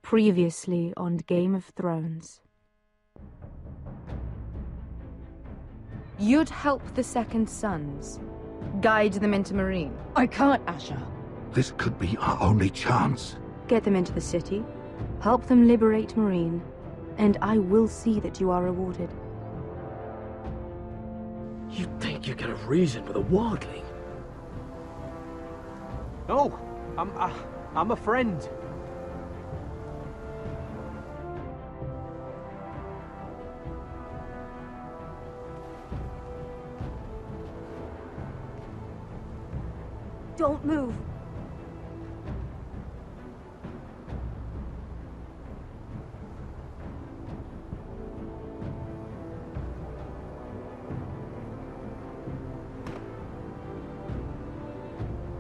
Previously on Game of Thrones. You'd help the Second Sons. Guide them into Meereen. I can't, Asha. This could be our only chance. Get them into the city. Help them liberate Meereen. And I will see that you are rewarded. You think you can have reason with a wildling? No, I'm a friend. Don't move.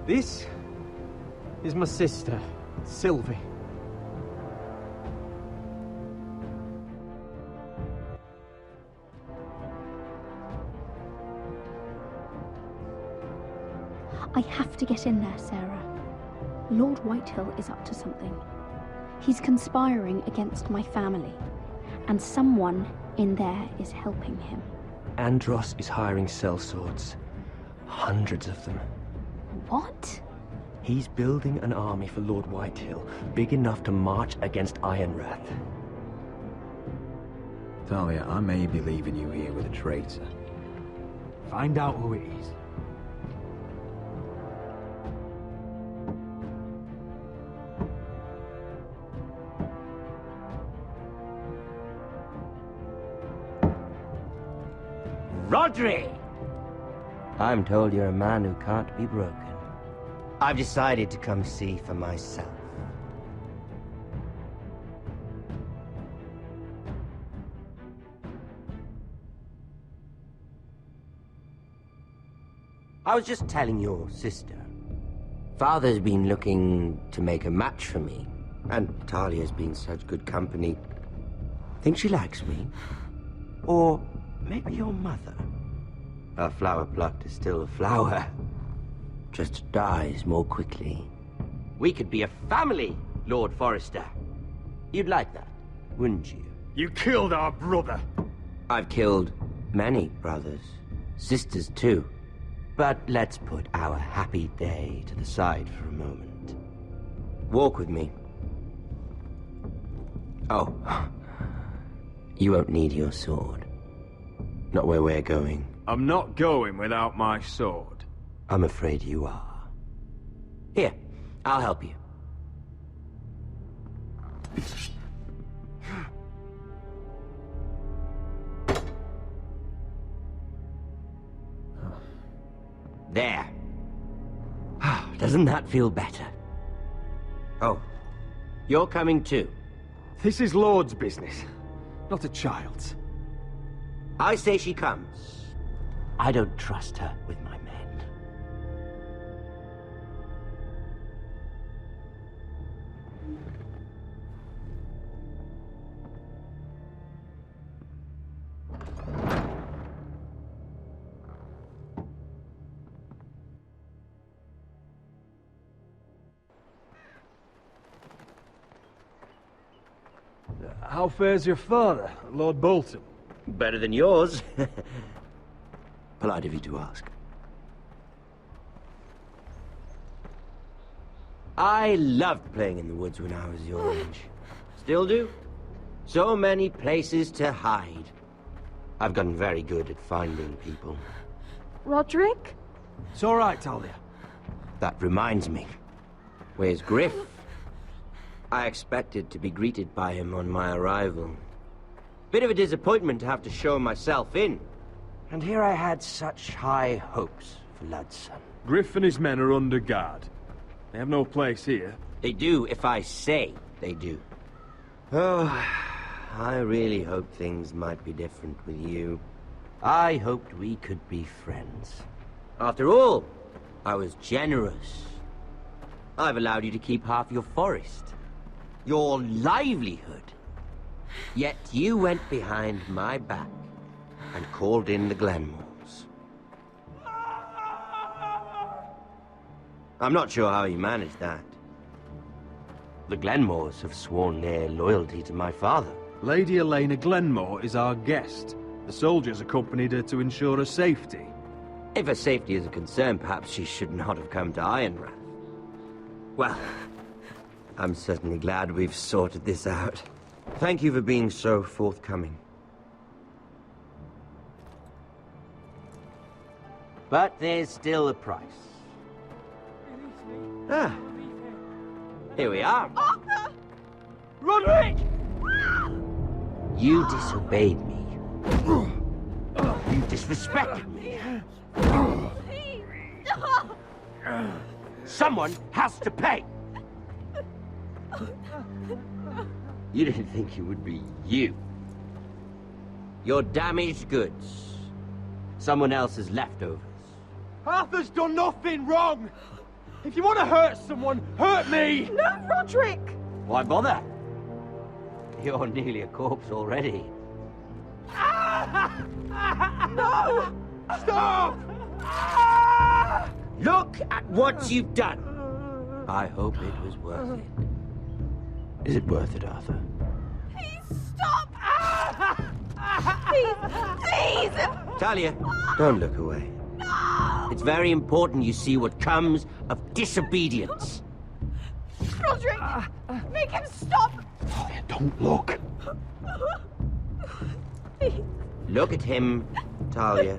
This is my sister, Sylvie. I have to get in there, Sarah. Lord Whitehill is up to something. He's conspiring against my family, and someone in there is helping him. Andros is hiring sellswords. Hundreds of them. What? He's building an army for Lord Whitehill, big enough to march against Ironrath. Talia, I may be leaving you here with a traitor. Find out who it is. Rodri! I'm told you're a man who can't be broken. I've decided to come see for myself. I was just telling your sister. Father's been looking to make a match for me, and Talia's been such good company. Think she likes me? Or maybe your mother? A flower plucked is still a flower. Just dies more quickly. We could be a family, Lord Forrester. You'd like that, wouldn't you? You killed our brother. I've killed many brothers, sisters too. But let's put our happy day to the side for a moment. Walk with me. Oh, you won't need your sword. Not where we're going. I'm not going without my sword. I'm afraid you are. Here, I'll help you. There. Doesn't that feel better? Oh, you're coming too. This is Lord's business, not a child's. I say she comes. I don't trust her with my men. How fares your father, Lord Bolton? Better than yours. Polite of you to ask. I loved playing in the woods when I was your age. Still do. So many places to hide. I've gotten very good at finding people. Rodrik? It's all right, Talia. That reminds me. Where's Griff? I expected to be greeted by him on my arrival. Bit of a disappointment to have to show myself in. And here I had such high hopes for Ludson. Griff and his men are under guard. They have no place here. They do if I say they do. Oh, I really hoped things might be different with you. I hoped we could be friends. After all, I was generous. I've allowed you to keep half your forest. Your livelihood. Yet you went behind my back and called in the Glenmores. I'm not sure how you managed that. The Glenmores have sworn their loyalty to my father. Lady Elena Glenmore is our guest. The soldiers accompanied her to ensure her safety. If her safety is a concern, perhaps she should not have come to Ironrath. Well, I'm certainly glad we've sorted this out. Thank you for being so forthcoming. But there's still a price. Ah, here we are. Arthur! Roderick! You disobeyed me. You disrespected me. Please! Someone has to pay! You didn't think it would be you. Your damaged goods. Someone else's leftovers. Arthur's done nothing wrong! If you want to hurt someone, hurt me! No, Roderick! Why bother? You're nearly a corpse already. No! Stop! Look at what you've done! I hope it was worth it. Is it worth it, Arthur? Please stop! Please! Please! Talia, don't look away. No! It's very important you see what comes of disobedience. Roderick! Make him stop! Talia, don't look. Please. Look at him, Talia.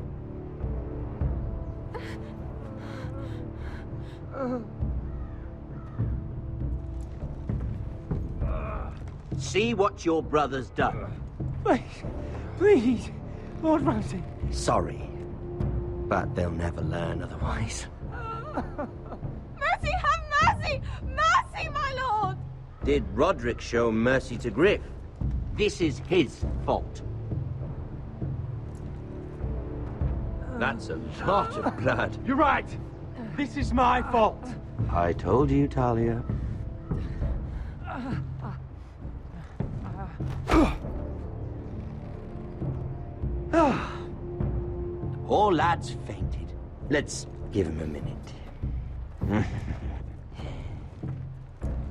See what your brother's done. Please, Lord Ramsay. Sorry, but they'll never learn otherwise. Mercy, have mercy! Mercy, my lord! Did Roderick show mercy to Griff? This is his fault. That's a lot of blood. You're right. This is my fault. I told you, Talia. The poor lad's fainted. Let's give him a minute.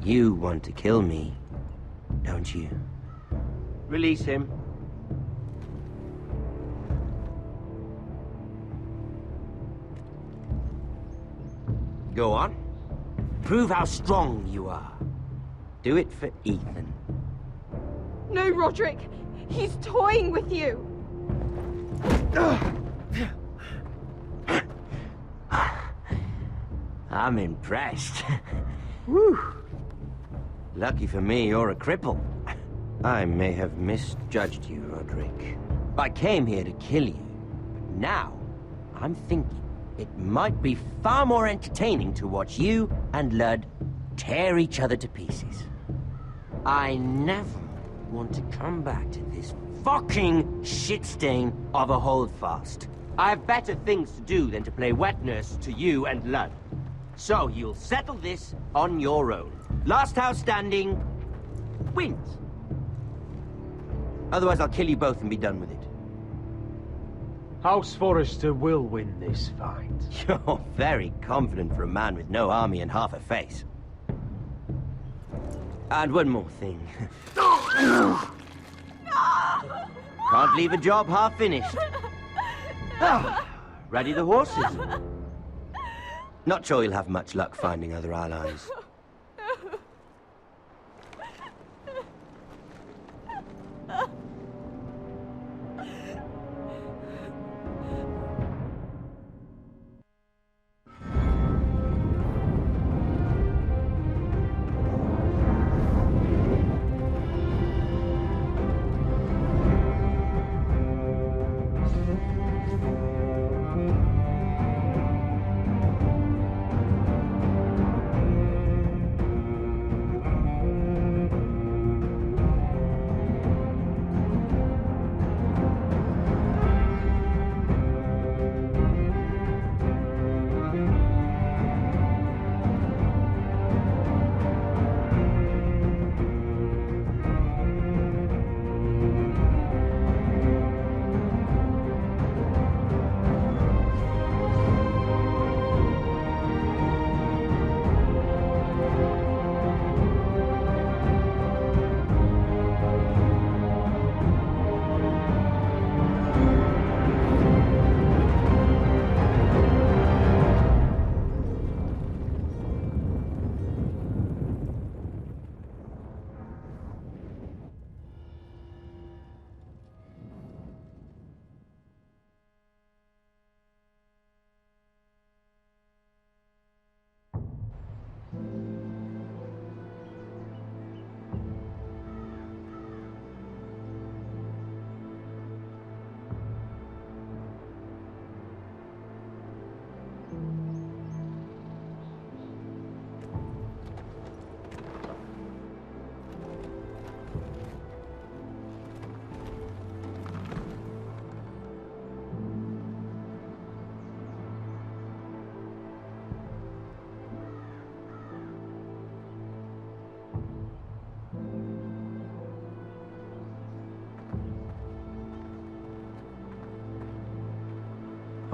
You want to kill me, don't you? Release him. Go on. Prove how strong you are. Do it for Ethan. No, Roderick! He's toying with you! I'm impressed. Whew. Lucky for me, you're a cripple. I may have misjudged you, Roderick. I came here to kill you, but now I'm thinking it might be far more entertaining to watch you and Ludd tear each other to pieces. I never want to come back to this fucking shit stain of a holdfast. I have better things to do than to play wet nurse to you and Ludd. So you'll settle this on your own. Last house standing wins. Otherwise I'll kill you both and be done with it. House Forrester will win this fight. You're very confident for a man with no army and half a face. And one more thing. Can't leave a job half finished. Ready the horses? Not sure you'll have much luck finding other allies.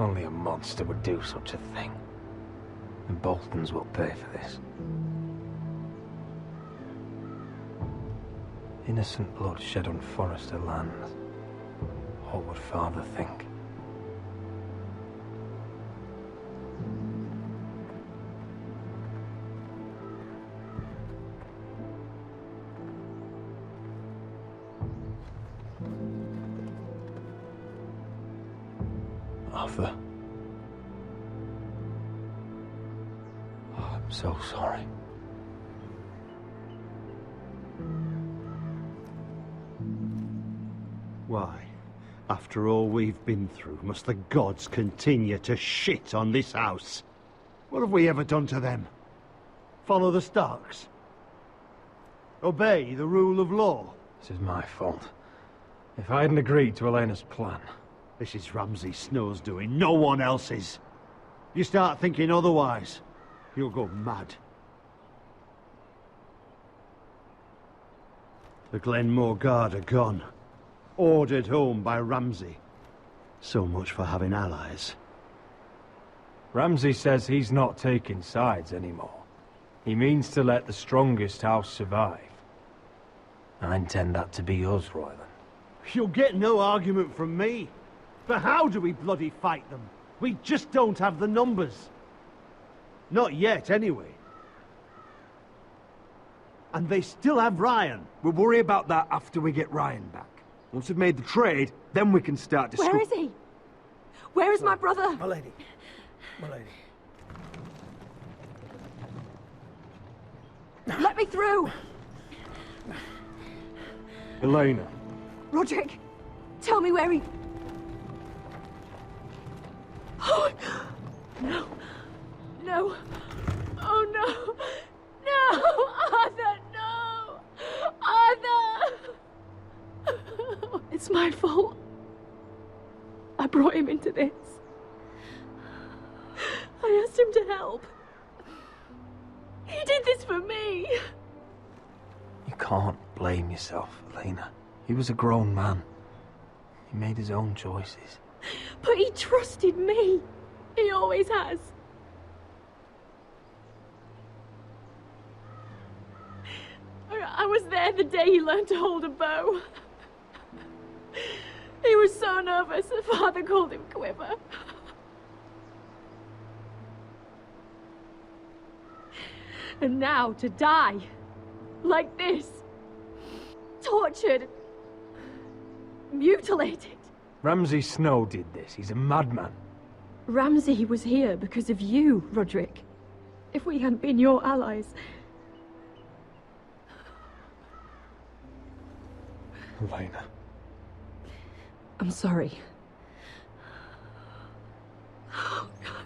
Only a monster would do such a thing. The Boltons will pay for this. Innocent blood shed on Forrester lands. What would Father think? Arthur. Oh, I'm so sorry. Why, after all we've been through, must the gods continue to shit on this house? What have we ever done to them? Follow the Starks? Obey the rule of law? This is my fault. If I hadn't agreed to Elena's plan... This is Ramsay Snow's doing, no one else's. You start thinking otherwise, you'll go mad. The Glenmore Guard are gone. Ordered home by Ramsay. So much for having allies. Ramsay says he's not taking sides anymore. He means to let the strongest house survive. I intend that to be us, Royland. You'll get no argument from me. But how do we bloody fight them? We just don't have the numbers. Not yet, anyway. And they still have Ryan. We'll worry about that after we get Ryan back. Once we've made the trade, then we can start discussing. Where is he? Where is my brother? My lady. My lady. Let me through! Elena. Roderick, tell me where he... Oh, no. No. Oh, no. No! Arthur, no! Arthur! It's my fault. I brought him into this. I asked him to help. He did this for me. You can't blame yourself, Elena. He was a grown man. He made his own choices. But he trusted me. He always has. I was there the day he learned to hold a bow. He was so nervous that Father called him Quiver. And now to die. Like this. Tortured. Mutilated. Ramsay Snow did this. He's a madman. Ramsay was here because of you, Roderick. If we hadn't been your allies... Elena. I'm sorry. Oh, God.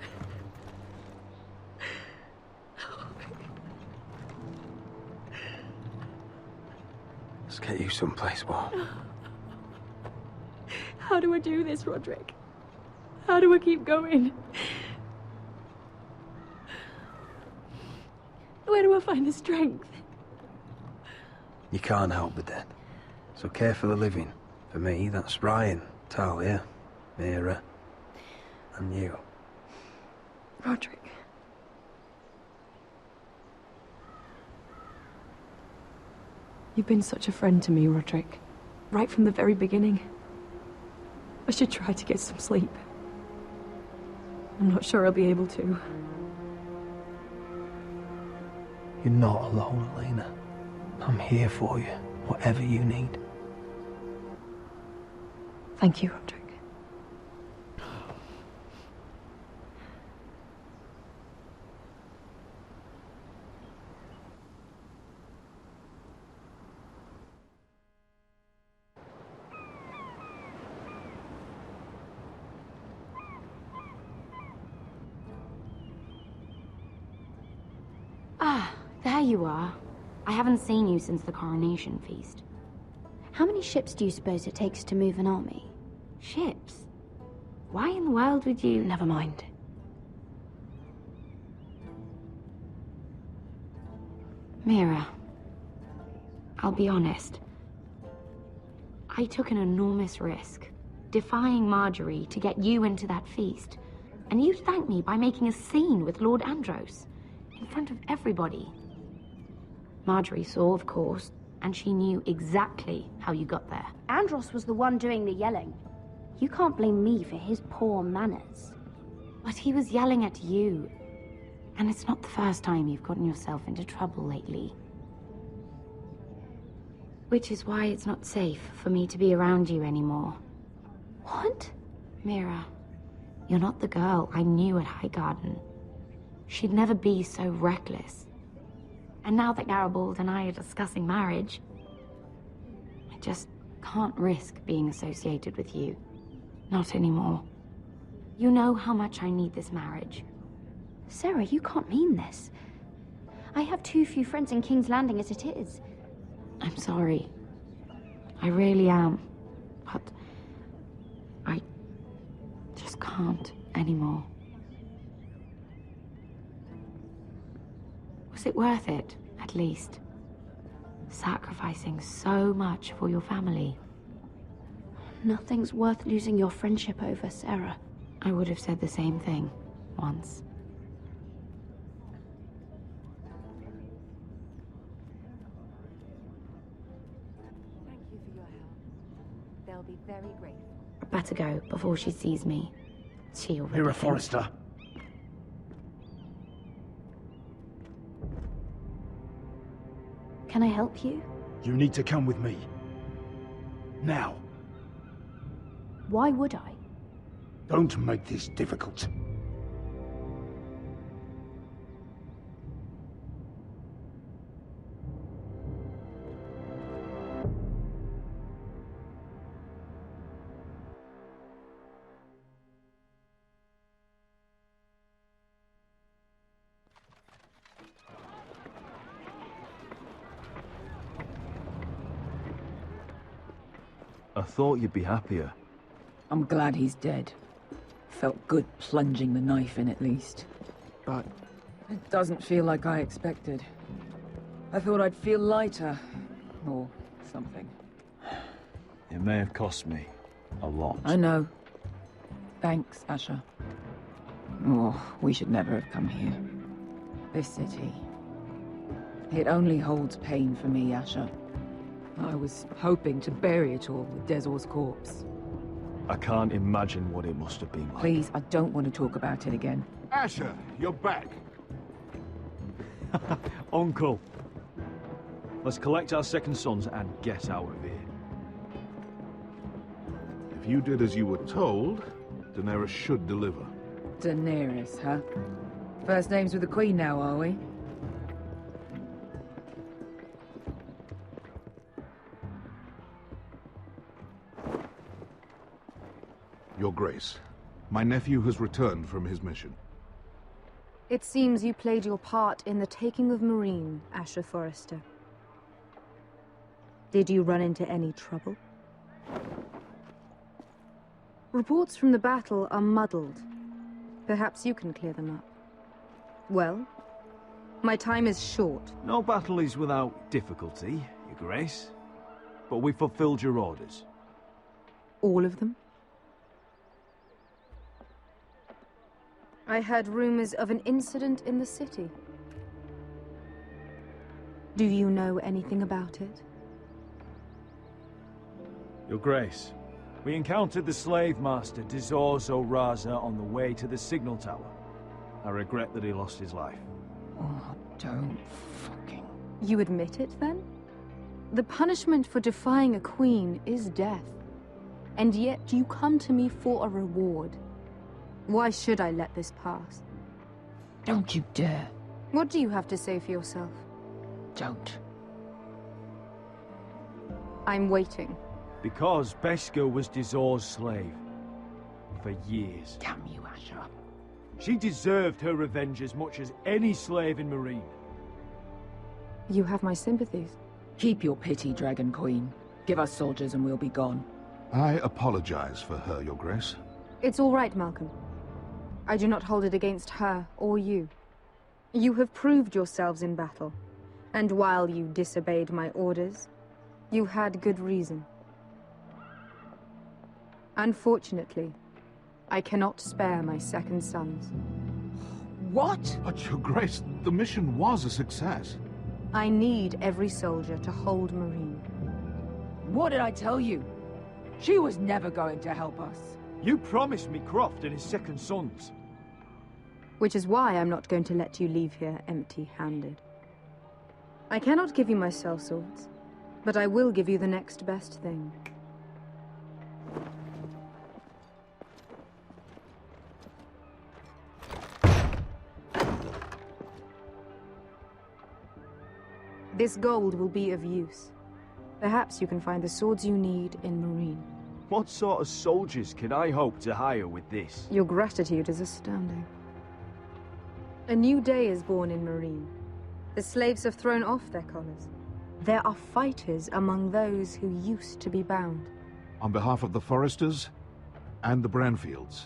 Let's get you someplace warm. How do I do this, Roderick? How do I keep going? Where do I find the strength? You can't help the dead. So care for the living. For me, that's Ryan, Talia, Mira, and you. Roderick. You've been such a friend to me, Roderick. Right from the very beginning. I should try to get some sleep. I'm not sure I'll be able to. You're not alone, Elena. I'm here for you, whatever you need. Thank you, Roderick. Ah, there you are. I haven't seen you since the coronation feast. How many ships do you suppose it takes to move an army? Ships? Why in the world would you... Never mind. Mira, I'll be honest. I took an enormous risk, defying Marjorie to get you into that feast. And you thank me by making a scene with Lord Andros, in front of everybody. Marjorie saw, of course, and she knew exactly how you got there. Andros was the one doing the yelling. You can't blame me for his poor manners. But he was yelling at you. And it's not the first time you've gotten yourself into trouble lately. Which is why it's not safe for me to be around you anymore. What? Mira, you're not the girl I knew at Highgarden. She'd never be so reckless. And now that Garibald and I are discussing marriage, I just can't risk being associated with you. Not anymore. You know how much I need this marriage. Sarah, you can't mean this. I have too few friends in King's Landing as it is. I'm sorry. I really am. But I just can't anymore. Was it worth it, at least? Sacrificing so much for your family? Nothing's worth losing your friendship over, Sarah. I would have said the same thing once. Thank you for your help. They'll be very grateful. I better go before she sees me. She already Mira thinks- Forrester. Can I help you? You need to come with me. Now. Why would I? Don't make this difficult. I thought you'd be happier. I'm glad he's dead. Felt good plunging the knife in at least. But it doesn't feel like I expected. I thought I'd feel lighter. Or something. It may have cost me a lot. I know. Thanks, Asher. Oh, we should never have come here. This city. It only holds pain for me, Asher. I was hoping to bury it all with Dezor's corpse. I can't imagine what it must have been like. Please, I don't want to talk about it again. Asher, you're back. Uncle. Let's collect our second sons and get out of here. If you did as you were told, Daenerys should deliver. Daenerys, huh? First names with the Queen now, are we? Your Grace, my nephew has returned from his mission. It seems you played your part in the taking of Meereen, Asher Forrester. Did you run into any trouble? Reports from the battle are muddled. Perhaps you can clear them up. Well, my time is short. No battle is without difficulty, Your Grace. But we fulfilled your orders. All of them? I heard rumors of an incident in the city. Do you know anything about it? Your Grace, we encountered the slave master Dizor Zoraza on the way to the signal tower. I regret that he lost his life. Oh, don't fucking... You admit it, then? The punishment for defying a queen is death. And yet you come to me for a reward. Why should I let this pass? Don't you dare. What do you have to say for yourself? Don't. I'm waiting. Because Beskha was Dizor's slave. For years. Damn you, Asher. She deserved her revenge as much as any slave in Meereen. You have my sympathies. Keep your pity, Dragon Queen. Give us soldiers and we'll be gone. I apologize for her, Your Grace. It's all right, Malcolm. I do not hold it against her or you. You have proved yourselves in battle, and while you disobeyed my orders, you had good reason. Unfortunately, I cannot spare my second sons. What? But, Your Grace, the mission was a success. I need every soldier to hold Marine. What did I tell you? She was never going to help us. You promised me Croft and his second sons. Which is why I'm not going to let you leave here empty-handed. I cannot give you my sellswords, but I will give you the next best thing. This gold will be of use. Perhaps you can find the swords you need in Marine. What sort of soldiers can I hope to hire with this? Your gratitude is astounding. A new day is born in Marine. The slaves have thrown off their collars. There are fighters among those who used to be bound. On behalf of the Foresters and the Branfields,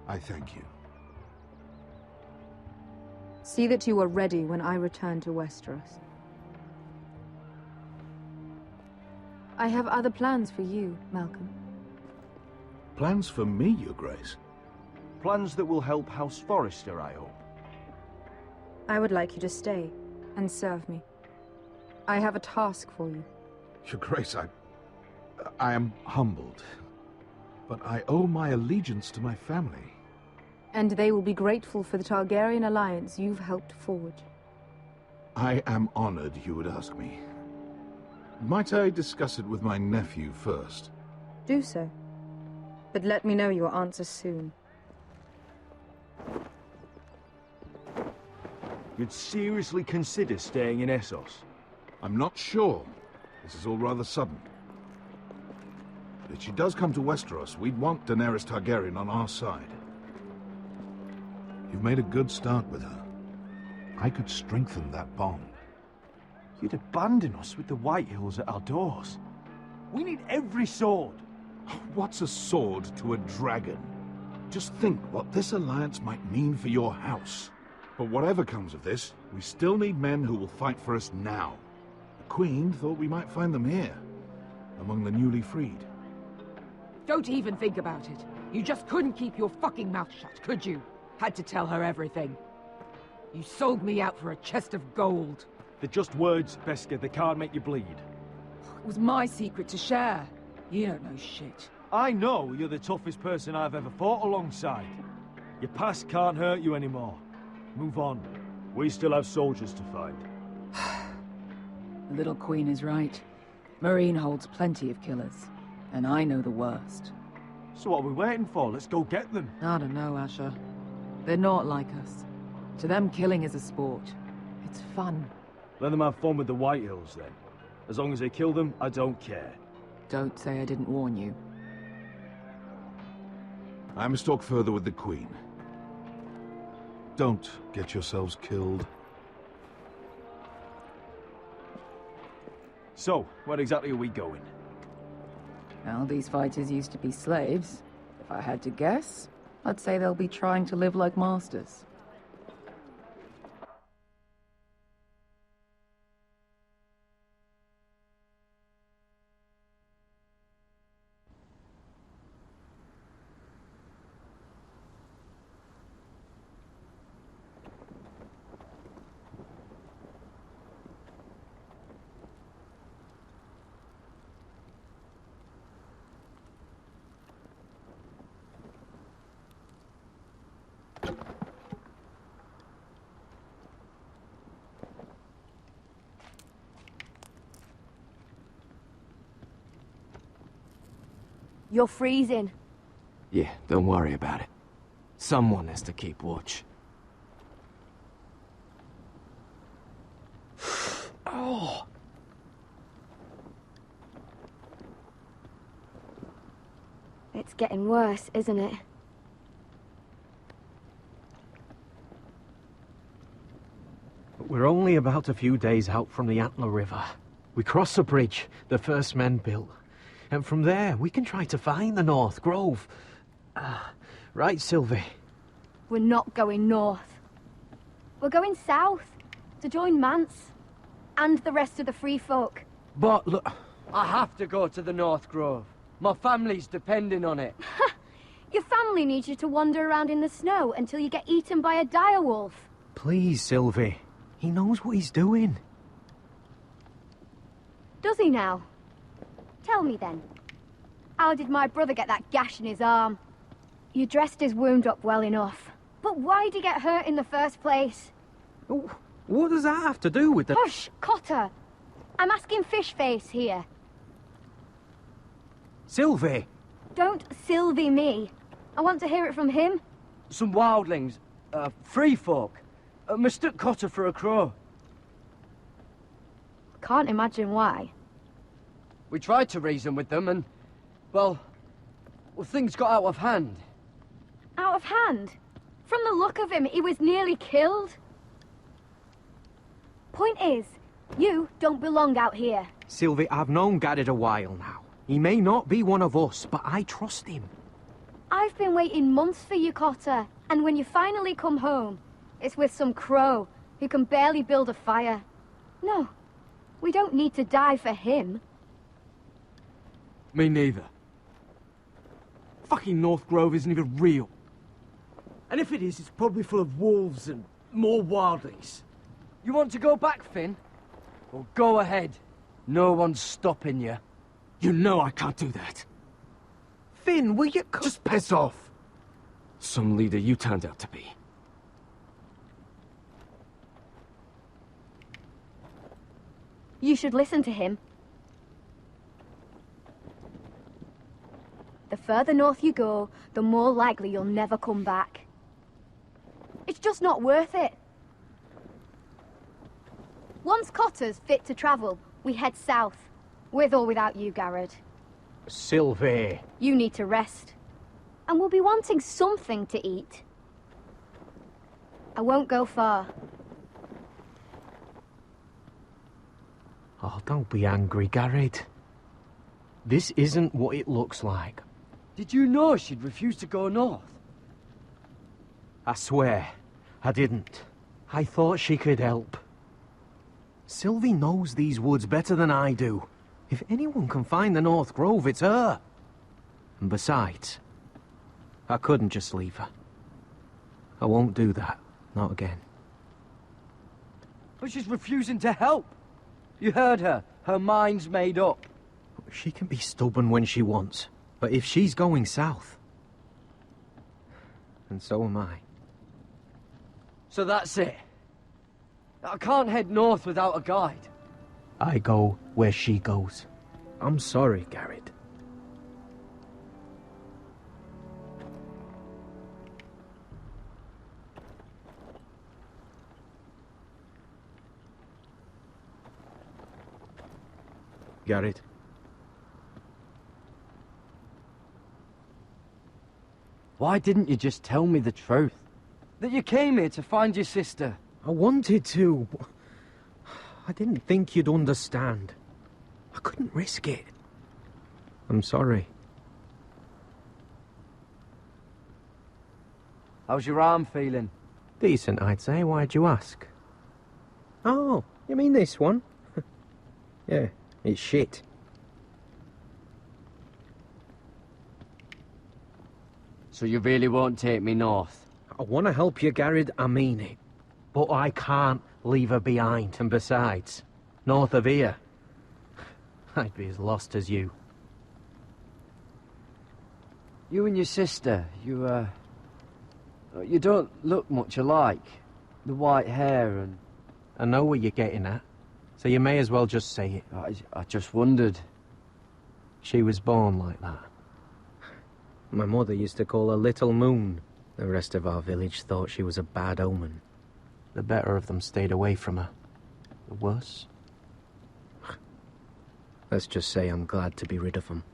I thank you. See that you are ready when I return to Westeros. I have other plans for you, Malcolm. Plans for me, Your Grace? Plans that will help House Forrester, I hope. I would like you to stay and serve me. I have a task for you. Your Grace, I am humbled, but I owe my allegiance to my family. And they will be grateful for the Targaryen alliance you've helped forge. I am honored you would ask me. Might I discuss it with my nephew first? Do so. But let me know your answer soon. You'd seriously consider staying in Essos? I'm not sure. This is all rather sudden. But if she does come to Westeros, we'd want Daenerys Targaryen on our side. You've made a good start with her. I could strengthen that bond. You'd abandon us with the Whitehills at our doors. We need every sword. What's a sword to a dragon? Just think what this alliance might mean for your house. But whatever comes of this, we still need men who will fight for us now. The Queen thought we might find them here, among the newly freed. Don't even think about it. You just couldn't keep your fucking mouth shut, could you? Had to tell her everything. You sold me out for a chest of gold. They're just words, Beskha. They can't make you bleed. It was my secret to share. You don't know shit. I know you're the toughest person I've ever fought alongside. Your past can't hurt you anymore. Move on. We still have soldiers to find. The little queen is right. Marine holds plenty of killers. And I know the worst. So what are we waiting for? Let's go get them. I don't know, Asher. They're not like us. To them, killing is a sport. It's fun. Let them have fun with the Whitehills, then. As long as they kill them, I don't care. Don't say I didn't warn you. I must talk further with the Queen. Don't get yourselves killed. So, where exactly are we going? Well, these fighters used to be slaves. If I had to guess, I'd say they'll be trying to live like masters. You're freezing. Yeah, don't worry about it. Someone has to keep watch. Oh! It's getting worse, isn't it? We're only about a few days out from the Antler River. We cross the bridge the first men built. And from there, we can try to find the North Grove. Right, Sylvie? We're not going north. We're going south, to join Mance. And the rest of the free folk. But look... I have to go to the North Grove. My family's depending on it. Your family needs you to wander around in the snow until you get eaten by a direwolf. Please, Sylvie. He knows what he's doing. Does he now? Tell me then. How did my brother get that gash in his arm? You dressed his wound up well enough. But why'd he get hurt in the first place? Oh, what does that have to do with the... Hush, Cotter! I'm asking Fishface here. Sylvie! Don't Sylvie me. I want to hear it from him. Some wildlings, free folk, mistook Cotter for a crow. Can't imagine why. We tried to reason with them and, well, things got out of hand. Out of hand? From the look of him, he was nearly killed. Point is, you don't belong out here. Sylvie, I've known Garrett a while now. He may not be one of us, but I trust him. I've been waiting months for you, Cotter. And when you finally come home, it's with some crow who can barely build a fire. No, we don't need to die for him. Me neither. Fucking North Grove isn't even real. And if it is, it's probably full of wolves and more wildlings. You want to go back, Finn? Well, go ahead. No one's stopping you. You know I can't do that. Finn, will you... Just piss off. Some leader you turned out to be. You should listen to him. The further north you go, the more likely you'll never come back. It's just not worth it. Once Cotter's fit to travel, we head south. With or without you, Garrett. Sylvie. You need to rest. And we'll be wanting something to eat. I won't go far. Oh, don't be angry, Garrett. This isn't what it looks like. Did you know she'd refused to go north? I swear, I didn't. I thought she could help. Sylvie knows these woods better than I do. If anyone can find the North Grove, it's her. And besides, I couldn't just leave her. I won't do that. Not again. But she's refusing to help. You heard her. Her mind's made up. She can be stubborn when she wants. But if she's going south... And so am I. So that's it. I can't head north without a guide. I go where she goes. I'm sorry, Garrett. Garrett. Why didn't you just tell me the truth? That you came here to find your sister? I wanted to. I didn't think you'd understand. I couldn't risk it. I'm sorry. How's your arm feeling? Decent, I'd say. Why'd you ask? Oh, you mean this one? Yeah, it's shit. So you really won't take me north? I want to help you, Garrett, I mean it. But I can't leave her behind. And besides, north of here, I'd be as lost as you. You and your sister, you don't look much alike. The white hair and... I know what you're getting at, so you may as well just say it. I just wondered. She was born like that. My mother used to call her Little Moon. The rest of our village thought she was a bad omen. The better of them stayed away from her. The worse? Let's just say I'm glad to be rid of them.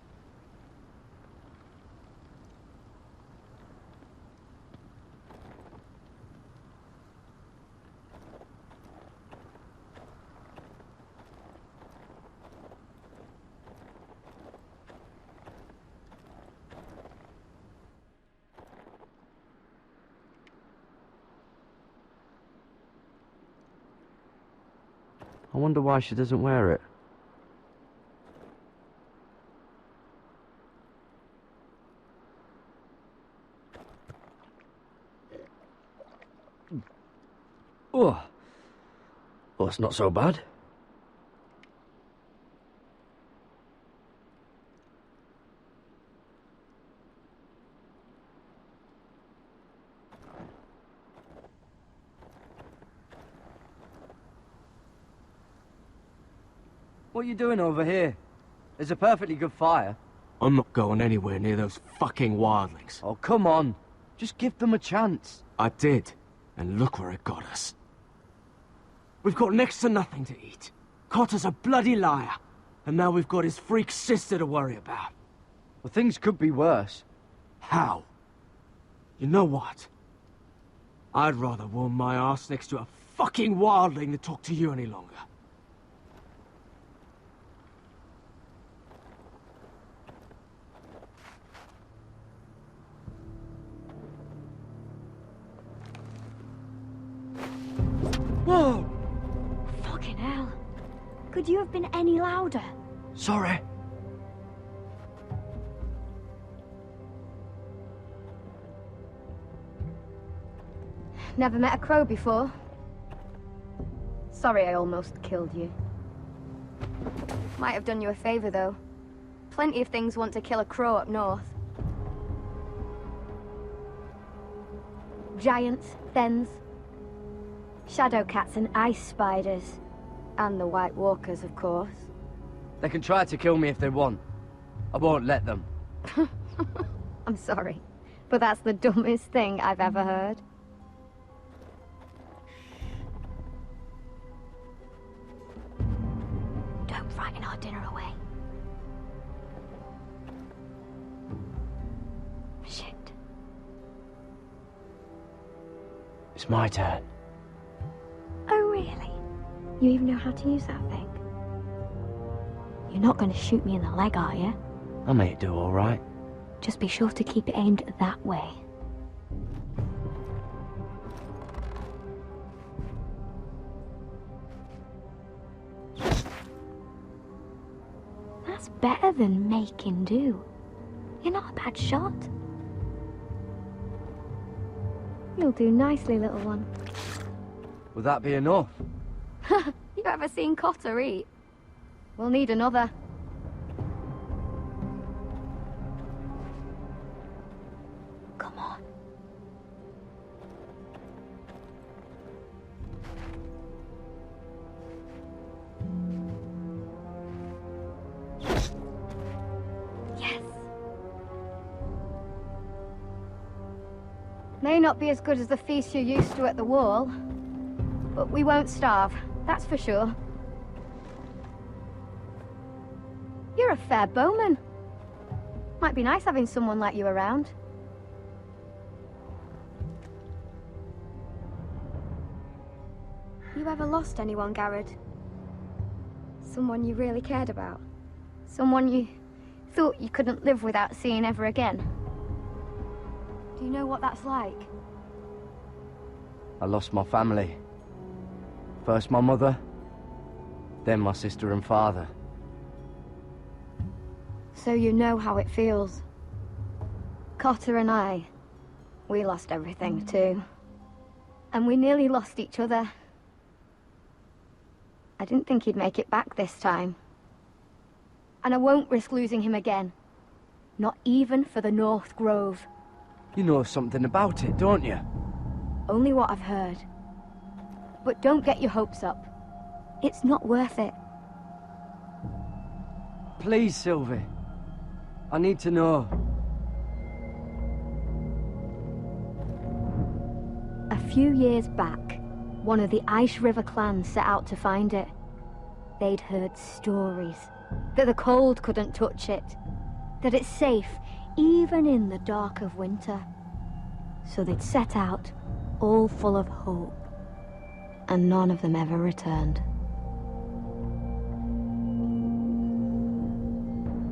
I wonder why she doesn't wear it. Oh. Well, it's not so bad. What are you doing over here? There's a perfectly good fire. I'm not going anywhere near those fucking wildlings. Oh, come on. Just give them a chance. I did, and look where it got us. We've got next to nothing to eat. Cotter's a bloody liar, and now we've got his freak sister to worry about. Well, things could be worse. How? You know what? I'd rather warm my ass next to a fucking wildling than talk to you any longer. Whoa! Fucking hell. Could you have been any louder? Sorry. Never met a crow before. Sorry I almost killed you. Might have done you a favor, though. Plenty of things want to kill a crow up north. Giants, thens, shadow cats and ice spiders. And the White Walkers, of course. They can try to kill me if they want. I won't let them. I'm sorry, but that's the dumbest thing I've ever heard. Don't frighten our dinner away. Shit. It's my turn. Oh, really? You even know how to use that thing? You're not going to shoot me in the leg, are you? I may do all right. Just be sure to keep it aimed that way. That's better than making do. You're not a bad shot. You'll do nicely, little one. Will that be enough? You ever seen Cotter eat? We'll need another. Come on. Yes. May not be as good as the feast you're used to at the wall, but we won't starve, that's for sure. You're a fair bowman. Might be nice having someone like you around. You ever lost anyone, Garrod? Someone you really cared about? Someone you thought you couldn't live without seeing ever again? Do you know what that's like? I lost my family. First my mother, then my sister and father. So you know how it feels. Cotter and I, we lost everything too. And we nearly lost each other. I didn't think he'd make it back this time. And I won't risk losing him again. Not even for the North Grove. You know something about it, don't you? Only what I've heard. But don't get your hopes up. It's not worth it. Please, Sylvie. I need to know. A few years back, one of the Ice River clans set out to find it. They'd heard stories that the cold couldn't touch it, that it's safe even in the dark of winter. So they'd set out, all full of hope, and none of them ever returned.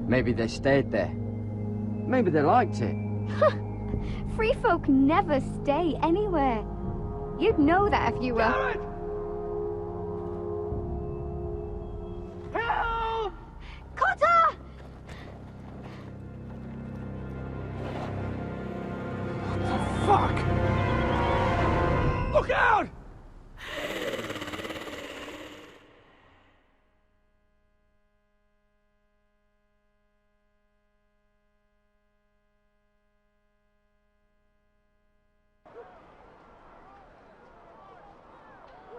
Maybe they stayed there. Maybe they liked it. Free folk never stay anywhere. You'd know that if you were... Garrod! Help! Cotter! Fuck! Look down!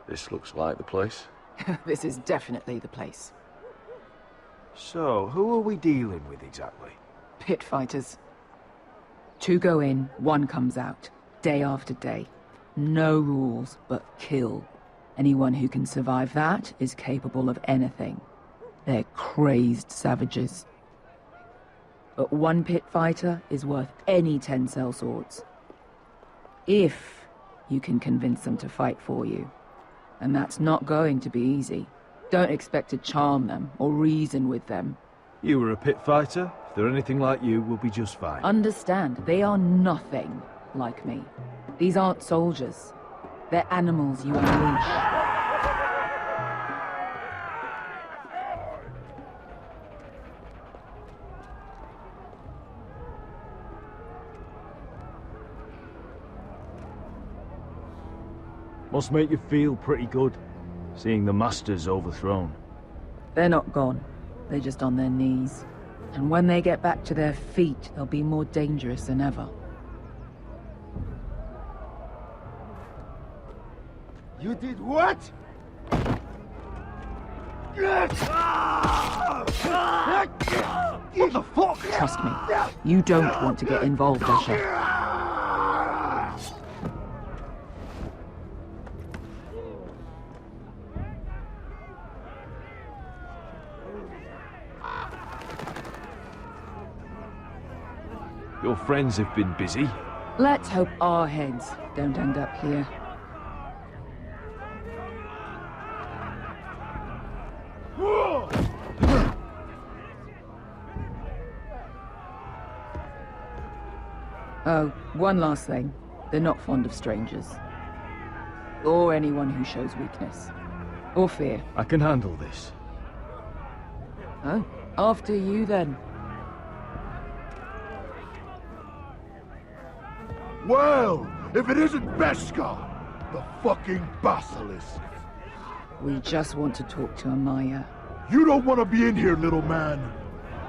This looks like the place. This is definitely the place. So, who are we dealing with exactly? Pit fighters. 2 go in, 1 comes out. Day after day. No rules, but kill. Anyone who can survive that is capable of anything. They're crazed savages. But 1 pit fighter is worth any 10 sellswords. If you can convince them to fight for you. And that's not going to be easy. Don't expect to charm them or reason with them. You were a pit fighter. If they're anything like you, we'll be just fine. Understand, they are nothing like me. These aren't soldiers. They're animals you unleash. Must make you feel pretty good, seeing the Masters overthrown. They're not gone. They're just on their knees. And when they get back to their feet, they'll be more dangerous than ever. You did what? What the fuck? Trust me, you don't want to get involved, Asher. Your friends have been busy. Let's hope our heads don't end up here. Oh, one last thing. They're not fond of strangers. Or anyone who shows weakness. Or fear. I can handle this. Oh, after you then. Well, if it isn't Beskar, the fucking basilisk. We just want to talk to Amaya. You don't want to be in here, little man.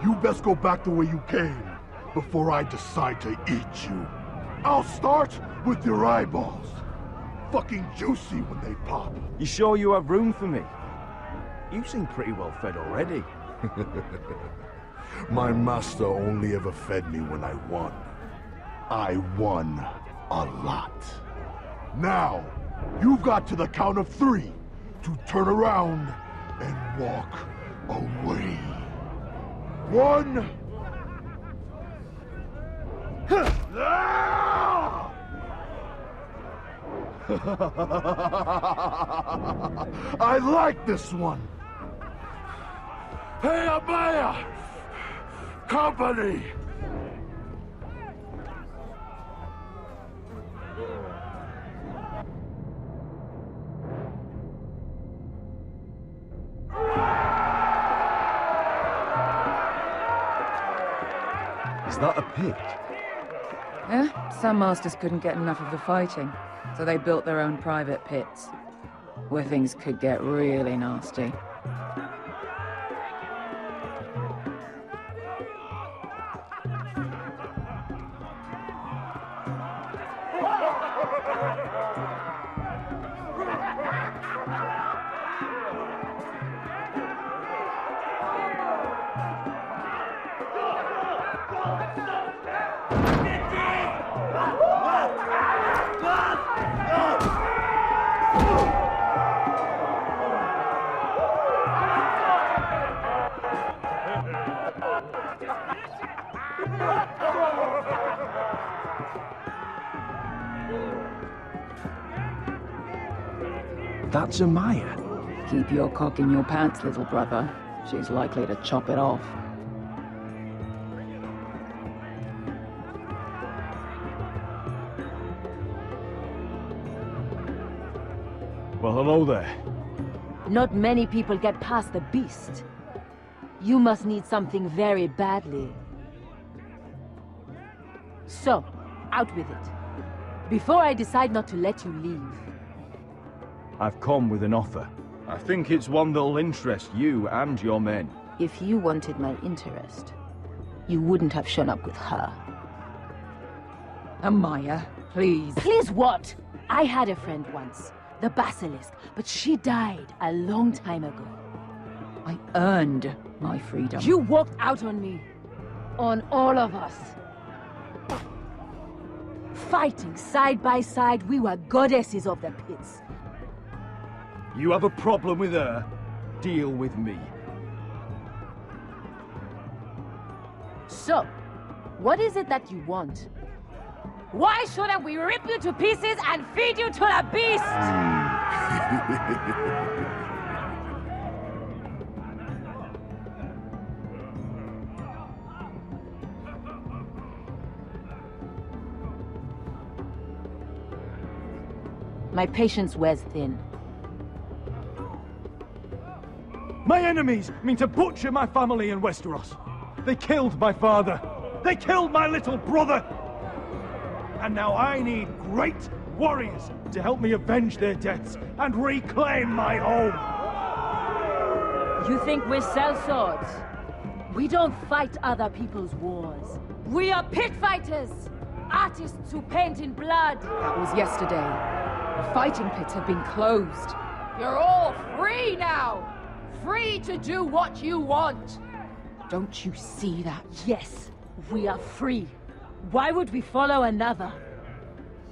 You best go back the way you came, before I decide to eat you. I'll start with your eyeballs. Fucking juicy when they pop. You sure you have room for me? You seem pretty well fed already. My master only ever fed me when I won. I won a lot. Now, you've got to the count of 3 to turn around and walk away. 1... I like this one. Hey, Amaya! Company! Is that a pit? Yeah, some masters couldn't get enough of the fighting, so they built their own private pits, where things could get really nasty. That's Amaya. Keep your cock in your pants, little brother. She's likely to chop it off. Well, hello there. Not many people get past the beast. You must need something very badly. So, out with it. Before I decide not to let you leave. I've come with an offer. I think it's one that'll interest you and your men. If you wanted my interest, you wouldn't have shown up with her. Amaya, please. Please what? I had a friend once, the Basilisk, but she died a long time ago. I earned my freedom. You walked out on me. On all of us. Fighting side by side, we were goddesses of the pits. You have a problem with her? Deal with me. So, what is it that you want? Why shouldn't we rip you to pieces and feed you to the beast? My patience wears thin. My enemies mean to butcher my family in Westeros. They killed my father. They killed my little brother. And now I need great warriors to help me avenge their deaths and reclaim my home. You think we sell swords? We don't fight other people's wars. We are pit fighters! Artists who paint in blood! That was yesterday. The fighting pits have been closed. You're all free now! Free to do what you want! Don't you see that? Yes, we are free. Why would we follow another?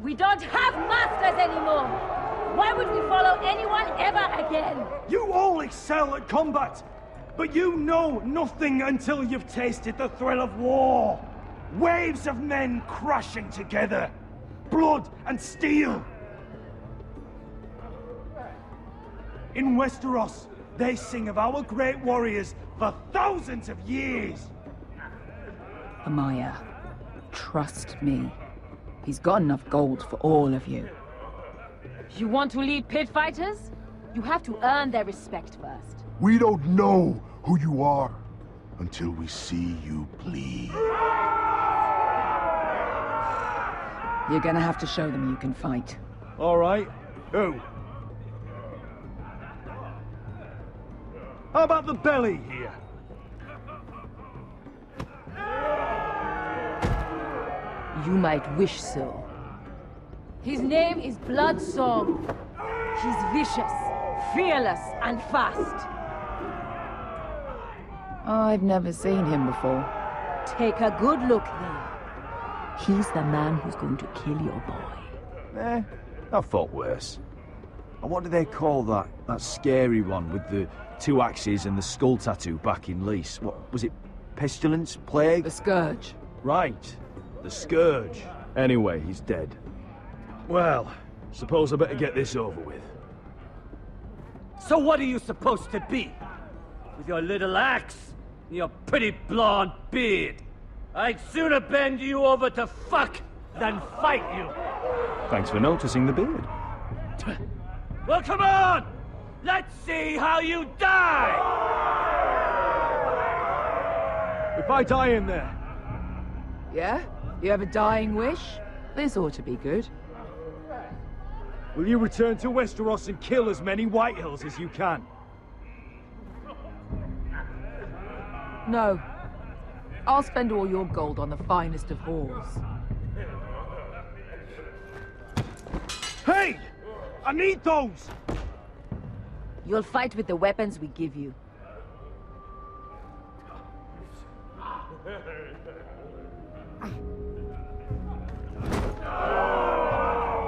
We don't have masters anymore! Why would we follow anyone ever again? You all excel at combat, but you know nothing until you've tasted the thrill of war. Waves of men crashing together. Blood and steel. In Westeros, they sing of our great warriors for thousands of years. Amaya, trust me. He's got enough gold for all of you. You want to lead pit fighters? You have to earn their respect first. We don't know who you are until we see you bleed. You're gonna have to show them you can fight. All right. Who? How about the belly here? You might wish so. His name is Bloodsong. He's vicious, fearless, and fast. I've never seen him before. Take a good look then. He's the man who's going to kill your boy. I thought worse. And what do they call that scary one with the 2 axes and the skull tattoo back in Lys? What was it? Pestilence? Plague? The Scourge. Right. The Scourge. Anyway, he's dead. Well, suppose I better get this over with. So what are you supposed to be? With your little axe and your pretty blonde beard? I'd sooner bend you over to fuck than fight you. Thanks for noticing the beard. Well, come on! Let's see how you die! If I die in there... Yeah? You have a dying wish? This ought to be good. Will you return to Westeros and kill as many Whitehills as you can? No. I'll spend all your gold on the finest of whores. Hey! I need those! You'll fight with the weapons we give you.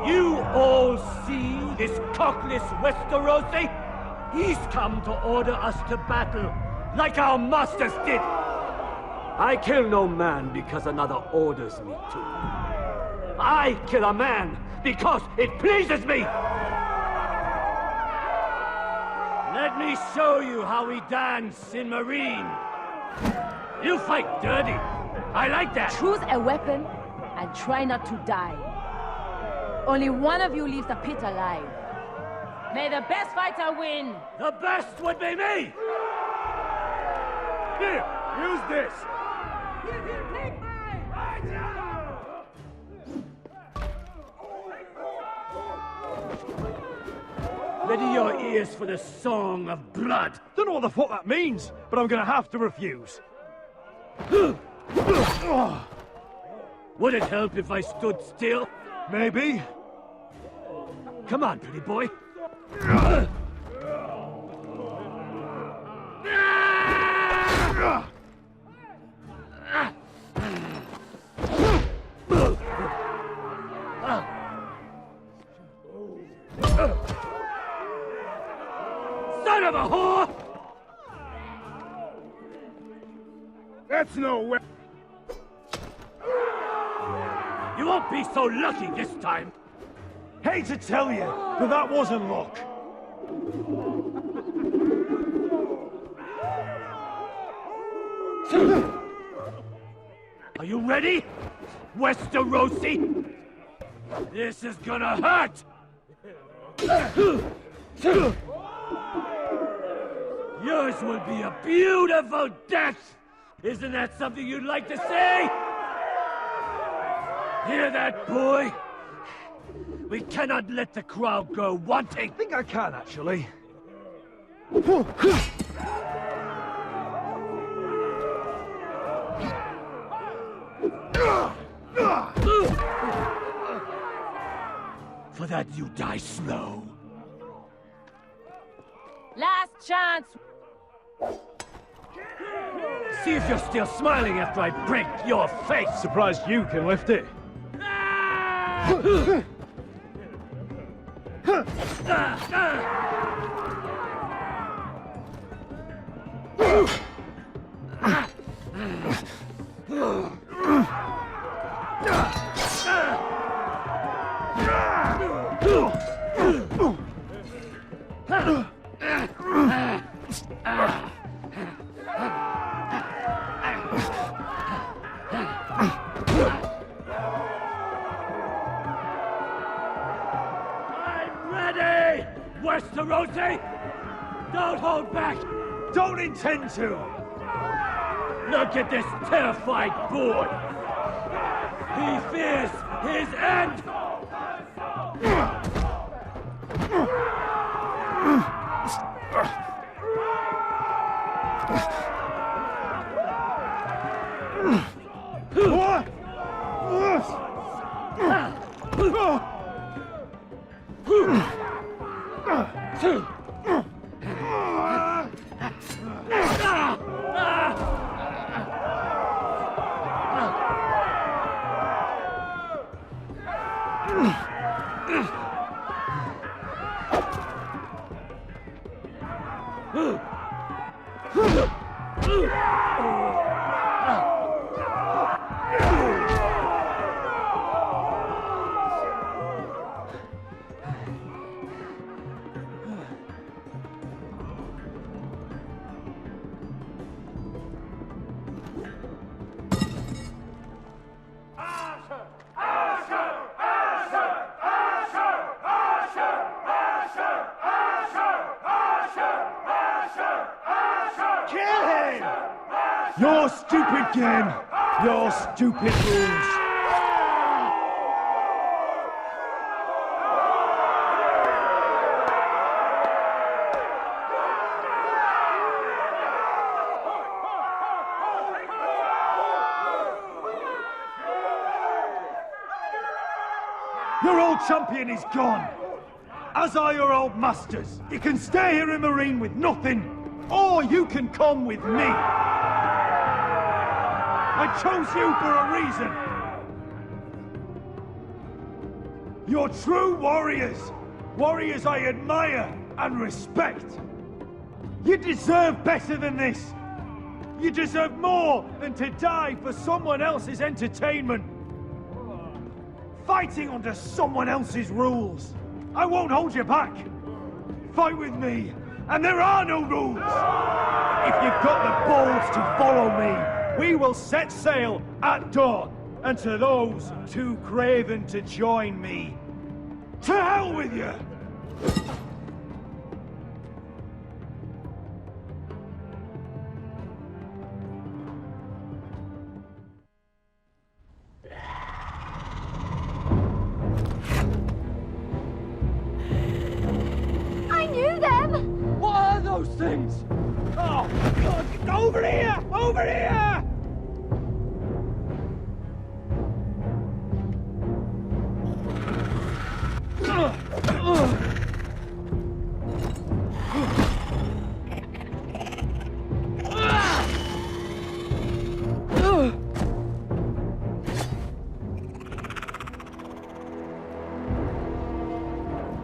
You all see this cockless Westerosi? He's come to order us to battle, like our masters did. I kill no man because another orders me to. I kill a man because it pleases me! Let me show you how we dance in Marine. You fight dirty. I like that. Choose a weapon and try not to die. Only one of you leaves the pit alive. May the best fighter win. The best would be me! Here, use this. Ready your ears for the song of blood. Don't know what the fuck that means, but I'm gonna have to refuse. Would it help if I stood still? Maybe. Come on, pretty boy. Son of a whore! That's no way. You won't be so lucky this time. Hate to tell you, but that wasn't luck. Are you ready, Westerosi? This is gonna hurt! Yours will be a beautiful death! Isn't that something you'd like to say? Hear that, boy? We cannot let the crowd go wanting. I think I can, actually. For that, you die slow. Last chance! See if you're still smiling after I break your face! Surprised you can lift it. Westerosi! Don't hold back! Don't intend to! Look at this terrified boy! He fears his end! Your stupid game! Your stupid rules! Your old champion is gone! As are your old masters. You can stay here in Marine with nothing, or you can come with me! I chose you for a reason! You're true warriors! Warriors I admire and respect! You deserve better than this! You deserve more than to die for someone else's entertainment! Fighting under someone else's rules! I won't hold you back! Fight with me, and there are no rules! If you've got the balls to follow me, we will set sail at dawn, and to those too craven to join me, to hell with you! I knew them! What are those things? Oh, God, over here! Over here!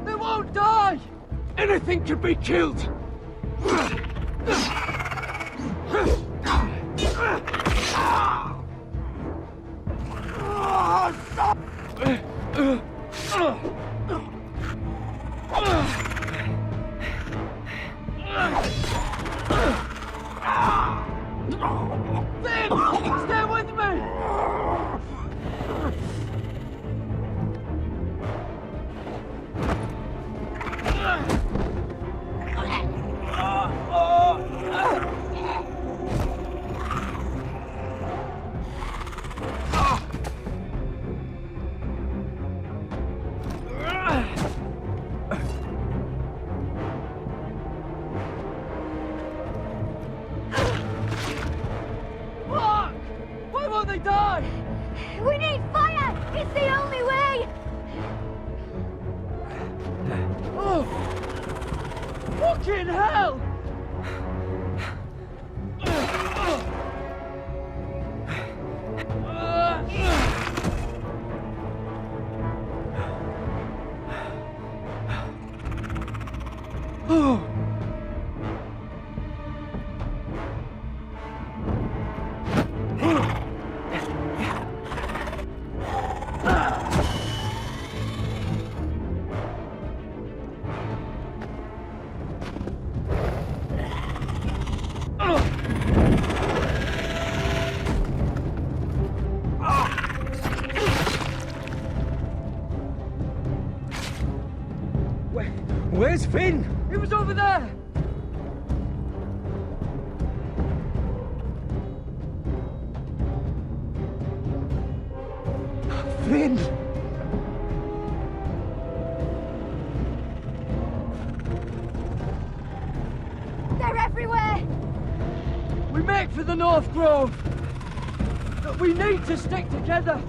They won't die! Anything can be killed! Finn! Stay with me! Fuck! Why won't they die? We need fire! It's the only way! Oh! Fucking hell! Oh! Where's Finn? He was over there! Finn! They're everywhere! We make for the North Grove! But we need to stick together!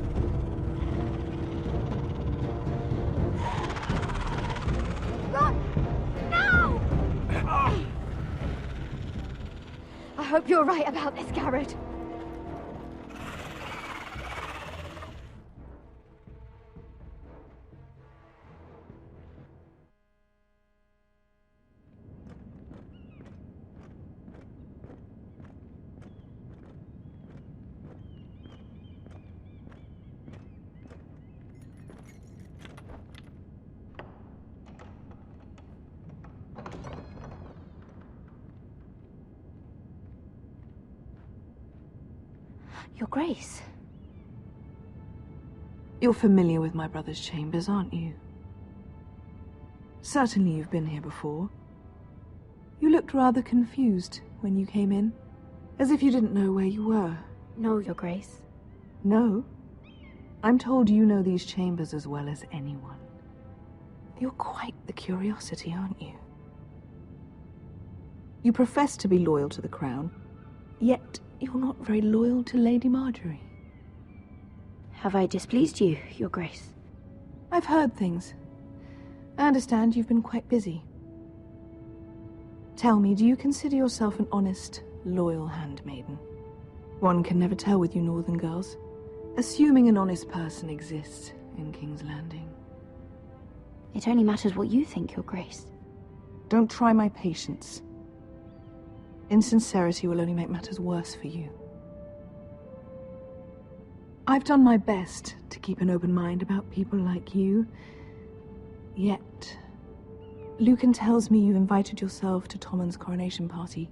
Run! Now! I hope you're right about this, Garrett. Your Grace. You're familiar with my brother's chambers, aren't you? Certainly you've been here before. You looked rather confused when you came in, as if you didn't know where you were. No, Your Grace. No? I'm told you know these chambers as well as anyone. You're quite the curiosity, aren't you? You profess to be loyal to the crown, yet you're not very loyal to Lady Marjorie. Have I displeased you, Your Grace? I've heard things. I understand you've been quite busy. Tell me, do you consider yourself an honest, loyal handmaiden? One can never tell with you northern girls, assuming an honest person exists in King's Landing. It only matters what you think, Your Grace. Don't try my patience. Insincerity will only make matters worse for you. I've done my best to keep an open mind about people like you. Yet, Lucan tells me you invited yourself to Tommen's coronation party.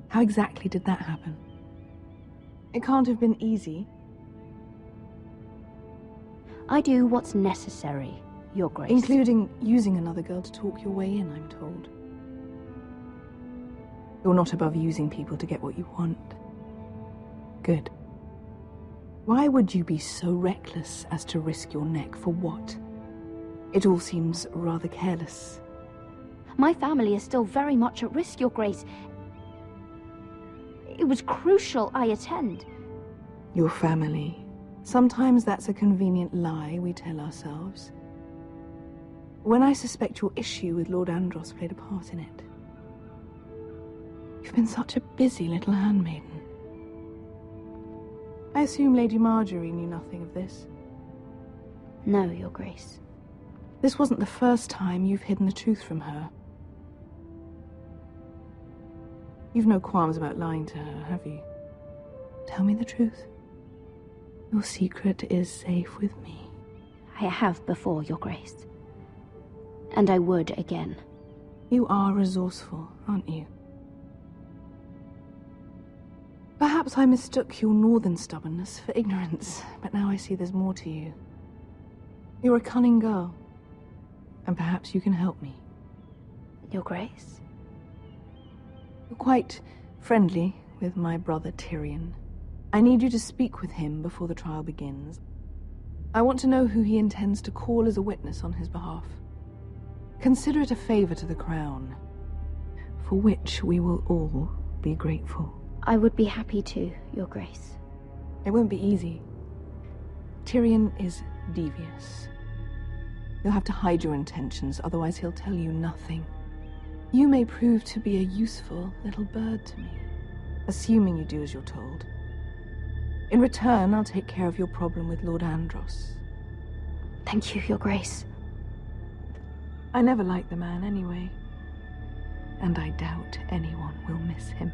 How exactly did that happen? It can't have been easy. I do what's necessary, Your Grace. Including using another girl to talk your way in, I'm told. You're not above using people to get what you want. Good. Why would you be so reckless as to risk your neck for what? It all seems rather careless. My family is still very much at risk, Your Grace. It was crucial I attend. Your family. Sometimes that's a convenient lie we tell ourselves. When I suspect your issue with Lord Andros played a part in it. You've been such a busy little handmaiden. I assume Lady Marjorie knew nothing of this. No, Your Grace. This wasn't the first time you've hidden the truth from her. You've no qualms about lying to her, have you? Tell me the truth. Your secret is safe with me. I have before, Your Grace. And I would again. You are resourceful, aren't you? Perhaps I mistook your northern stubbornness for ignorance, but now I see there's more to you. You're a cunning girl, and perhaps you can help me. Your Grace? You're quite friendly with my brother Tyrion. I need you to speak with him before the trial begins. I want to know who he intends to call as a witness on his behalf. Consider it a favor to the crown, for which we will all be grateful. I would be happy to, Your Grace. It won't be easy. Tyrion is devious. You'll have to hide your intentions, otherwise he'll tell you nothing. You may prove to be a useful little bird to me, assuming you do as you're told. In return, I'll take care of your problem with Lord Andros. Thank you, Your Grace. I never liked the man anyway, and I doubt anyone will miss him.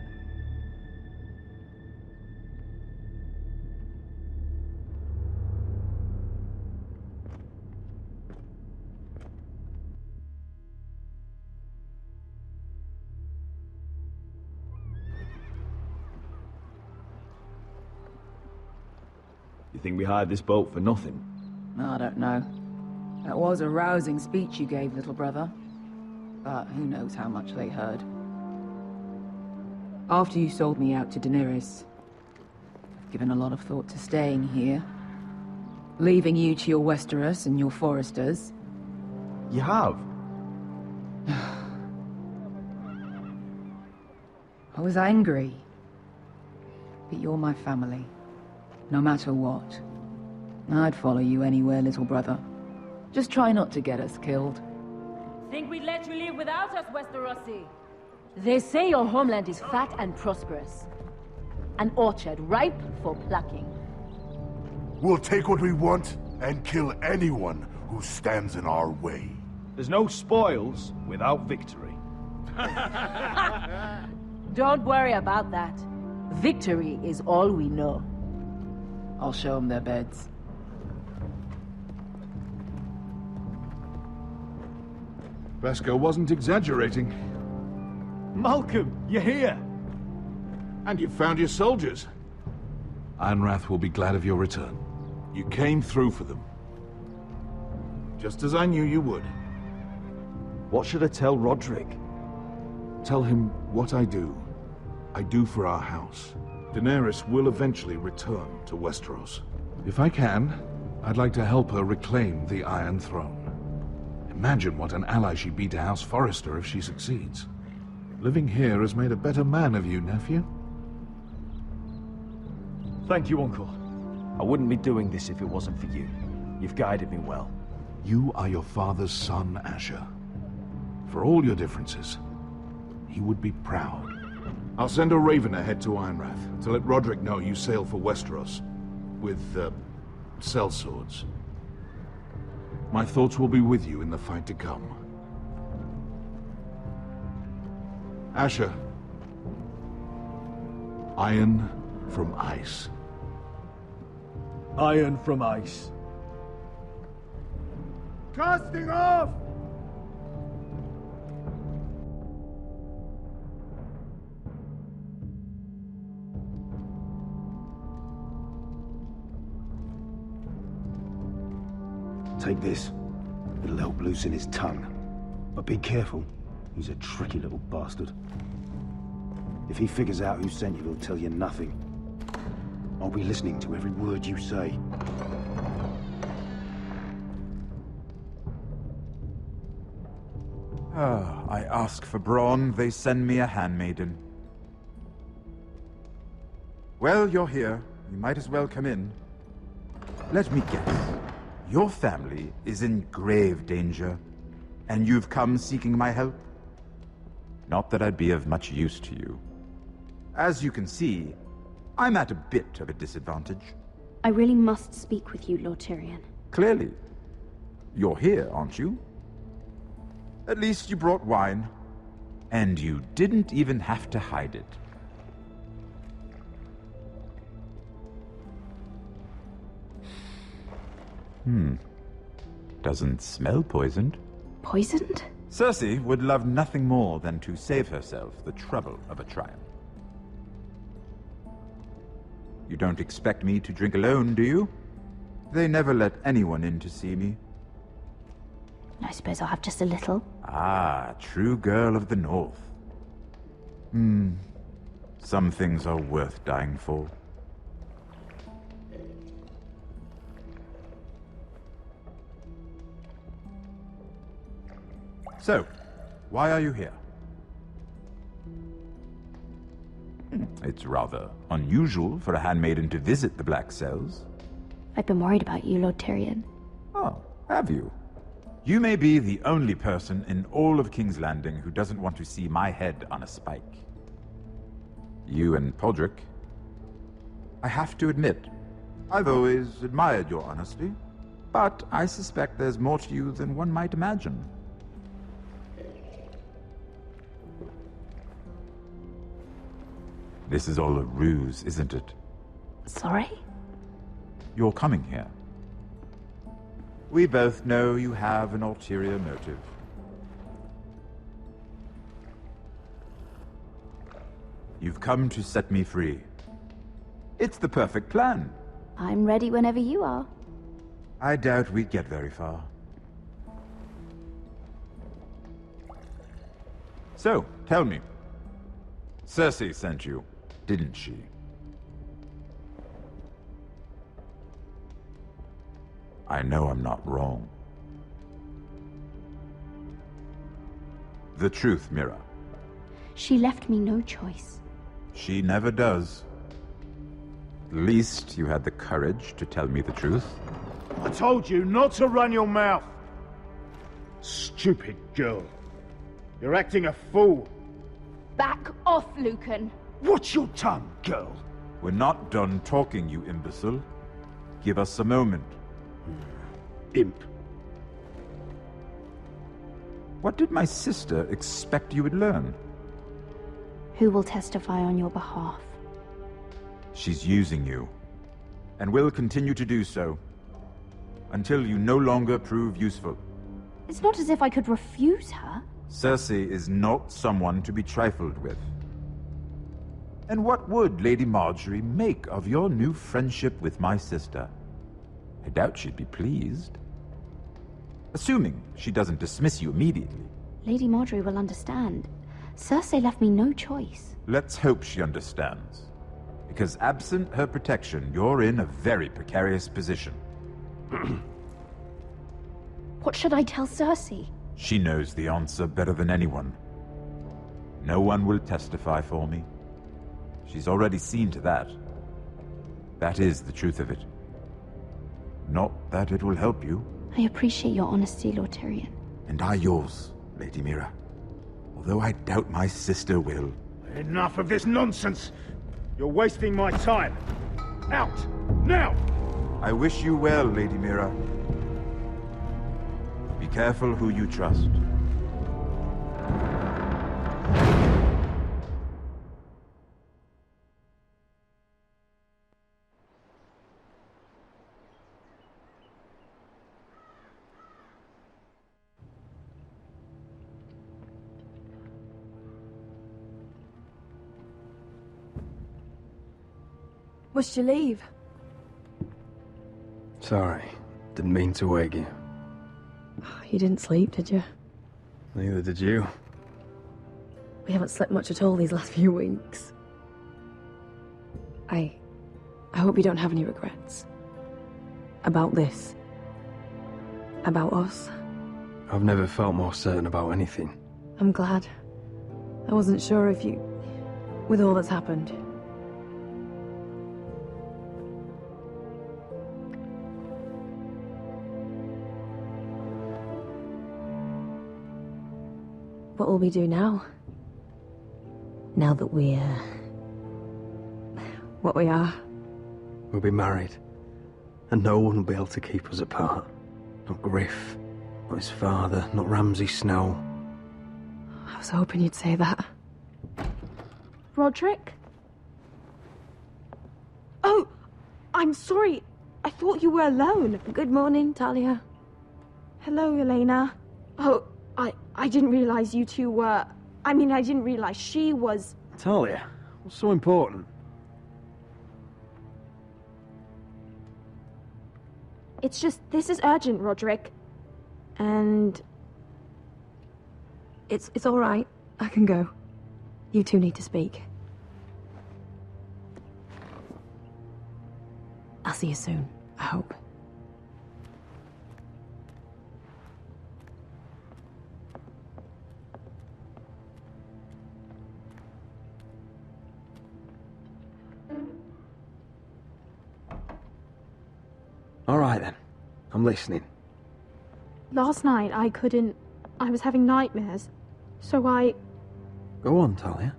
You think we hired this boat for nothing? I don't know. That was a rousing speech you gave, little brother. But who knows how much they heard. After you sold me out to Daenerys, I've given a lot of thought to staying here. Leaving you to your Westeros and your Foresters. You have? I was angry. But you're my family. No matter what. I'd follow you anywhere, little brother. Just try not to get us killed. Think we'd let you leave without us, Westerosi? They say your homeland is fat and prosperous. An orchard ripe for plucking. We'll take what we want and kill anyone who stands in our way. There's no spoils without victory. Don't worry about that. Victory is all we know. I'll show them their beds. Beskar wasn't exaggerating. Malcolm, you're here! And you've found your soldiers. Ironrath will be glad of your return. You came through for them. Just as I knew you would. What should I tell Rodrik? Tell him what I do for our house. Daenerys will eventually return to Westeros. If I can, I'd like to help her reclaim the Iron Throne. Imagine what an ally she'd be to House Forrester if she succeeds. Living here has made a better man of you, nephew. Thank you, Uncle. I wouldn't be doing this if it wasn't for you. You've guided me well. You are your father's son, Asher. For all your differences, he would be proud. I'll send a raven ahead to Ironrath to let Rodrik know you sail for Westeros with, sellswords. My thoughts will be with you in the fight to come. Asher. Iron from ice. Iron from ice. Casting off! Take this. It'll help loosen his tongue. But be careful. He's a tricky little bastard. If he figures out who sent you, he'll tell you nothing. I'll be listening to every word you say. Ah, I ask for brawn, they send me a handmaiden. Well, you're here. You might as well come in. Let me guess. Your family is in grave danger, and you've come seeking my help? Not that I'd be of much use to you. As you can see, I'm at a bit of a disadvantage. I really must speak with you, Lord Tyrion. Clearly. You're here, aren't you? At least you brought wine. And you didn't even have to hide it. Doesn't smell poisoned. Poisoned? Cersei would love nothing more than to save herself the trouble of a trial. You don't expect me to drink alone, do you? They never let anyone in to see me. I suppose I'll have just a little. Ah, true girl of the North. Some things are worth dying for. So, why are you here? It's rather unusual for a handmaiden to visit the Black Cells. I've been worried about you, Lord Tyrion. Oh, have you? You may be the only person in all of King's Landing who doesn't want to see my head on a spike. You and Podrick. I have to admit, I've always admired your honesty, but I suspect there's more to you than one might imagine. This is all a ruse, isn't it? Sorry? You're coming here. We both know you have an ulterior motive. You've come to set me free. It's the perfect plan. I'm ready whenever you are. I doubt we'd get very far. So, tell me. Cersei sent you, didn't she? I know I'm not wrong. The truth, Mira. She left me no choice. She never does. At least you had the courage to tell me the truth. I told you not to run your mouth. Stupid girl. You're acting a fool. Back off, Lucan. Watch your tongue, girl. We're not done talking, you imbecile. Give us a moment. Imp. What did my sister expect you would learn? Who will testify on your behalf? She's using you, and will continue to do so, until you no longer prove useful. It's not as if I could refuse her. Cersei is not someone to be trifled with. And what would Lady Margaery make of your new friendship with my sister? I doubt she'd be pleased. Assuming she doesn't dismiss you immediately. Lady Margaery will understand. Cersei left me no choice. Let's hope she understands. Because absent her protection, you're in a very precarious position. What should I tell Cersei? She knows the answer better than anyone. No one will testify for me. She's already seen to that. That is the truth of it. Not that it will help you. I appreciate your honesty, Lord Tyrion. And I yours, Lady Mira. Although I doubt my sister will. Enough of this nonsense! You're wasting my time! Out! Now! I wish you well, Lady Mira. Be careful who you trust. Must you leave? Sorry, didn't mean to wake you. You didn't sleep, did you? Neither did you. We haven't slept much at all these last few weeks. I hope you don't have any regrets. About this. About us. I've never felt more certain about anything. I'm glad. I wasn't sure if you... with all that's happened. What will we do now? Now that we're... what we are? We'll be married. And no one will be able to keep us apart. Not Griff, not his father, not Ramsay Snow. I was hoping you'd say that. Roderick? Oh, I'm sorry. I thought you were alone. Good morning, Talia. Hello, Elena. Oh, I didn't realize you two were... I mean, I didn't realize she was... Talia, what's so important? It's just, this is urgent, Roderick. And... It's all right. I can go. You two need to speak. I'll see you soon, I hope. All right then. I'm listening. Last night, I couldn't... I was having nightmares. So I Go on, Talia.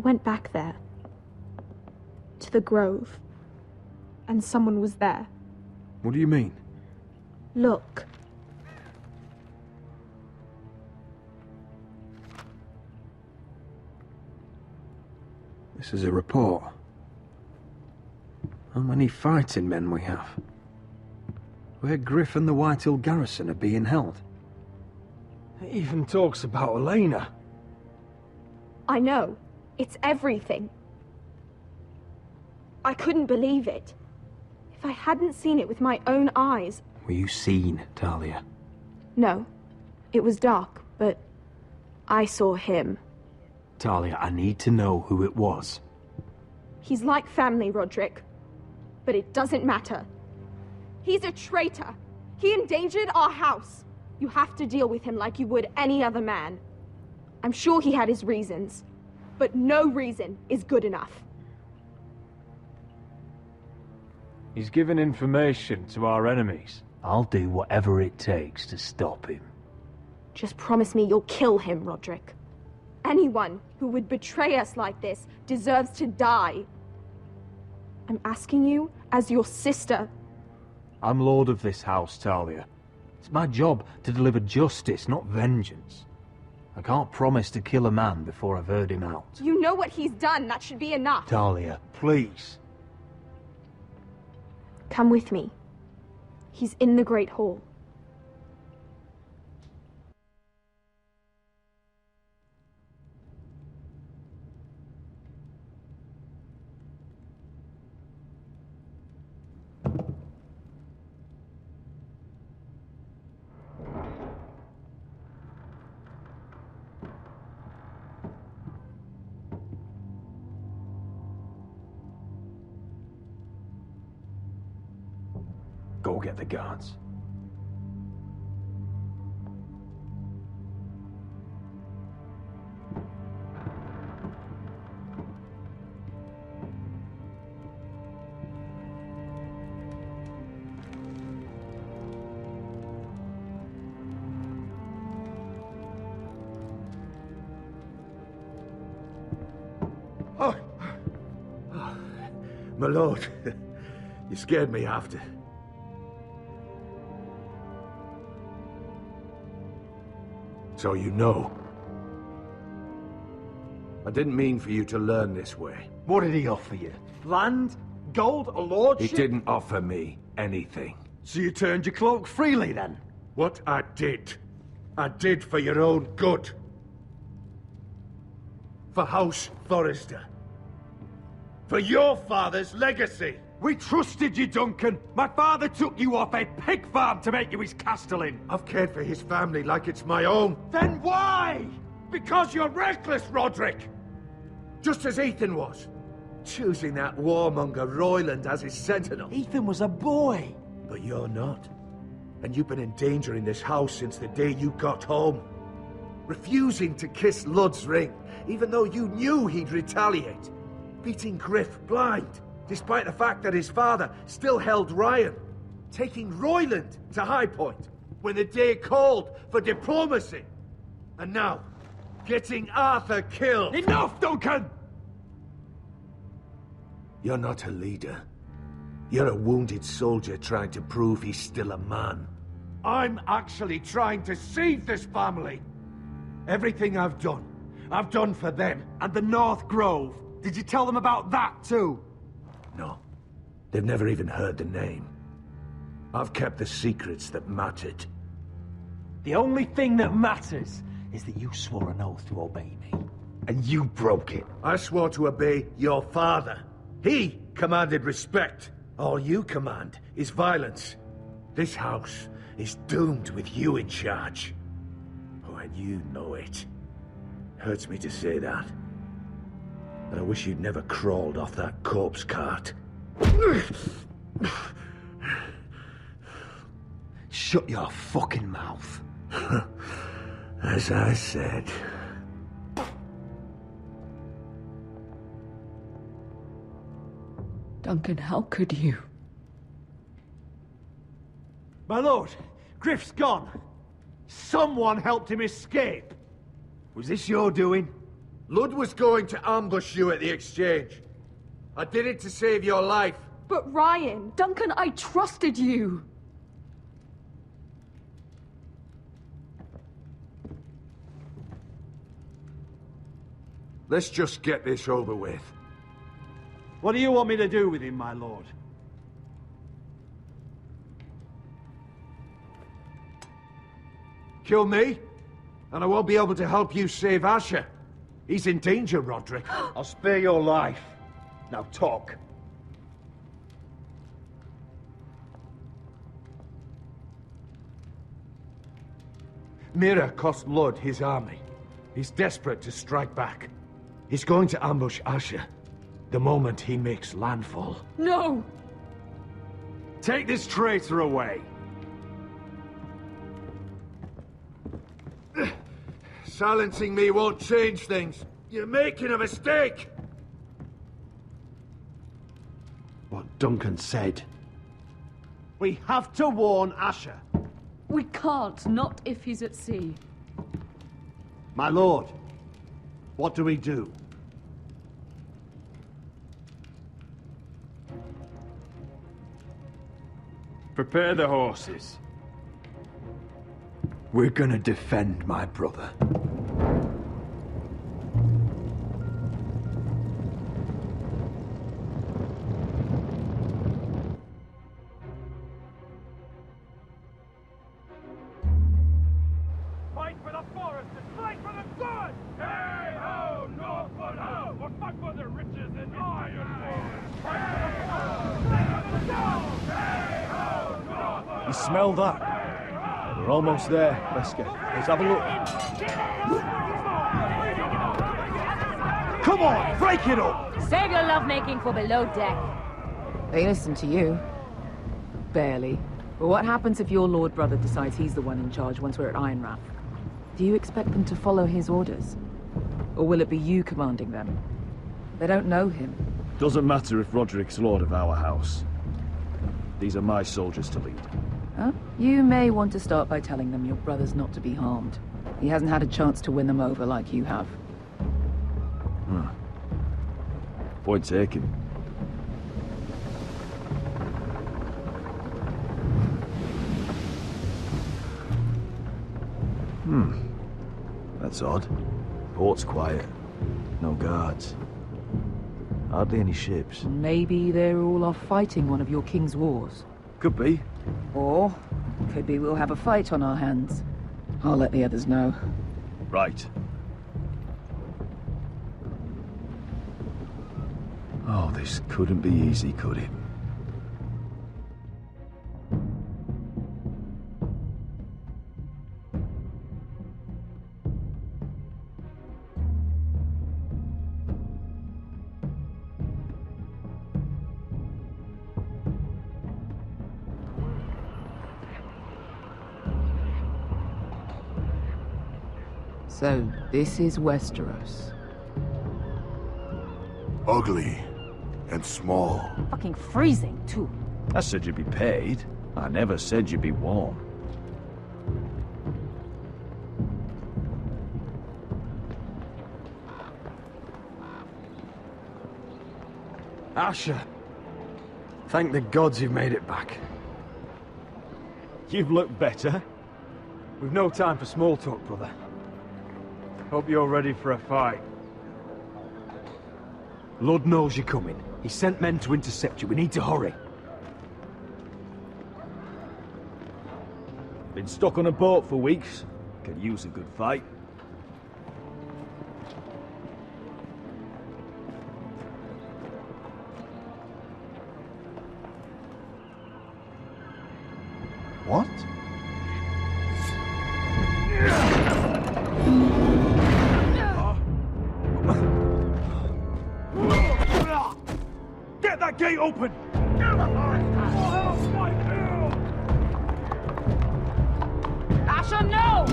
went back there. To the grove. And someone was there. What do you mean? Look. This is a report. How many fighting men we have? Where Griff and the Whitehill garrison are being held. It even talks about Elena. I know. It's everything. I couldn't believe it. If I hadn't seen it with my own eyes... Were you seen, Talia? No. It was dark, but I saw him. Talia, I need to know who it was. He's like family, Roderick. But it doesn't matter. He's a traitor. He endangered our house. You have to deal with him like you would any other man. I'm sure he had his reasons. But no reason is good enough. He's given information to our enemies. I'll do whatever it takes to stop him. Just promise me you'll kill him, Roderick. Anyone who would betray us like this deserves to die. I'm asking you as your sister. I'm lord of this house, Talia. It's my job to deliver justice, not vengeance. I can't promise to kill a man before I've heard him out. You know what he's done. That should be enough. Talia, please. Come with me. He's in the Great Hall. Go get the guards. My lord, you scared me after. So you know. I didn't mean for you to learn this way. What did he offer you? Land? Gold? A lordship? He didn't offer me anything. So you turned your cloak freely, then? What I did for your own good. For House Forrester. For your father's legacy. We trusted you, Duncan. My father took you off a pig farm to make you his castellan. I've cared for his family like it's my own. Then why? Because you're reckless, Roderick. Just as Ethan was. Choosing that warmonger Royland as his sentinel. Ethan was a boy. But you're not. And you've been endangering this house since the day you got home. Refusing to kiss Lud's ring, even though you knew he'd retaliate. Beating Griff blind, despite the fact that his father still held Ryan. Taking Royland to High Point, when the day called for diplomacy. And now, getting Arthur killed. Enough, Duncan! You're not a leader. You're a wounded soldier trying to prove he's still a man. I'm actually trying to save this family. Everything I've done for them. And the North Grove. Did you tell them about that too? No. They've never even heard the name. I've kept the secrets that mattered. The only thing that matters is that you swore an oath to obey me. And you broke it. I swore to obey your father. He commanded respect. All you command is violence. This house is doomed with you in charge. Oh, and you know it. Hurts me to say that. But I wish you'd never crawled off that corpse cart. Shut your fucking mouth. As I said. Duncan, how could you? My lord, Griff's gone. Someone helped him escape. Was this your doing? Lud was going to ambush you at the exchange. I did it to save your life. But Ryan... Duncan, I trusted you! Let's just get this over with. What do you want me to do with him, my lord? Kill me, and I won't be able to help you save Asher. He's in danger, Roderick. I'll spare your life. Now talk. Mira cost Lud his army. He's desperate to strike back. He's going to ambush Asher the moment he makes landfall. No! Take this traitor away. Silencing me won't change things. You're making a mistake! What Duncan said. We have to warn Asher. We can't, not if he's at sea. My lord, what do we do? Prepare the horses. We're gonna defend my brother. Fight for the forest and fight for the sword! Hey ho, Northwood ho! We'll fight for the riches and ironwood! You smell that? We're almost there, Wesker. Let's have a look. Come on, break it up! Save your lovemaking for below deck. They listen to you. Barely. But what happens if your lord brother decides he's the one in charge once we're at Ironrath? Do you expect them to follow his orders? Or will it be you commanding them? They don't know him. Doesn't matter if Roderick's lord of our house. These are my soldiers to lead. Huh? You may want to start by telling them your brother's not to be harmed. He hasn't had a chance to win them over like you have. Point taken. That's odd. Port's quiet. No guards. Hardly any ships. Maybe they're all off fighting one of your king's wars. Could be. Or could be we'll have a fight on our hands. I'll let the others know. Right. Oh, this couldn't be easy, could it? So, this is Westeros. Ugly and small. Fucking freezing, too. I said you'd be paid. I never said you'd be warm. Asher! Thank the gods you've made it back. You've looked better. We've no time for small talk, brother. Hope you're ready for a fight. Lord knows you're coming. He sent men to intercept you. We need to hurry. Been stuck on a boat for weeks. Could use a good fight. What? Get that gate open! Asher, no!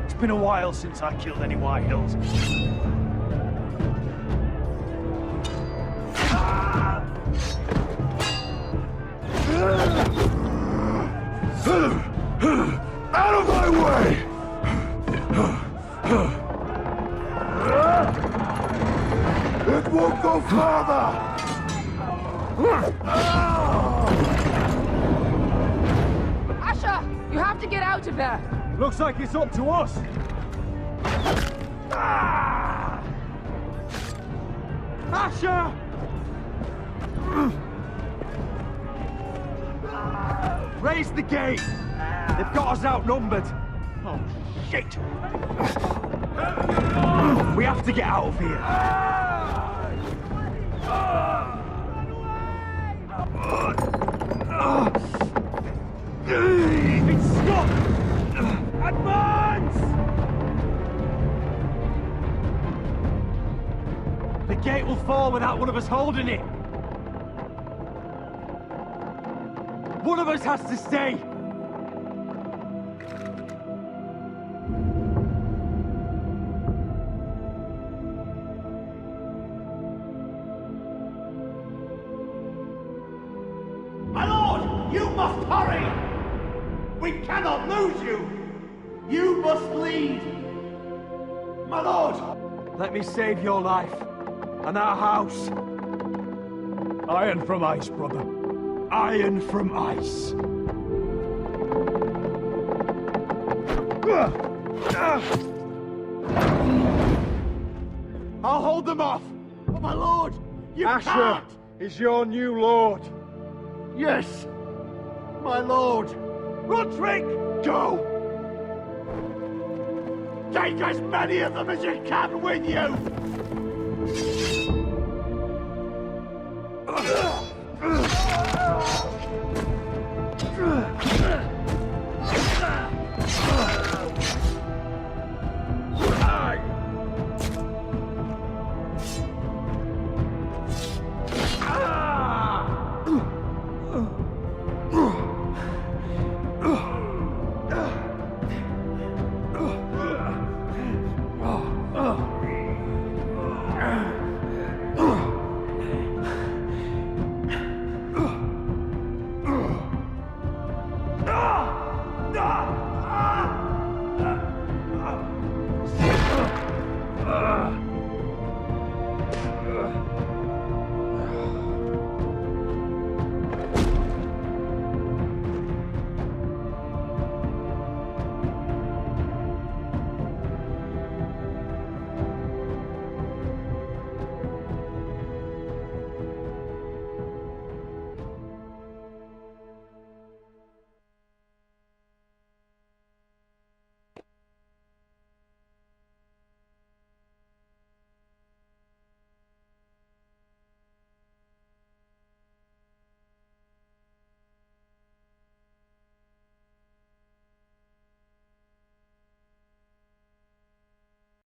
It's been a while since I killed any White Hills. Out of my way! It won't go farther! Asher, you have to get out of there! Looks like it's up to us! Asher! Raise the gate! They've got us outnumbered! Oh, shit! We have to get out of here! It's stuck! Advance! The gate will fall without one of us holding it! One of us has to stay! My lord, you must hurry! We cannot lose you! You must lead! My lord! Let me save your life, and our house. Iron from ice, brother. Iron from ice. I'll hold them off! But my lord, you Asher can't! is your new lord. Yes, my lord. Roderick! Go! Take as many of them as you can with you!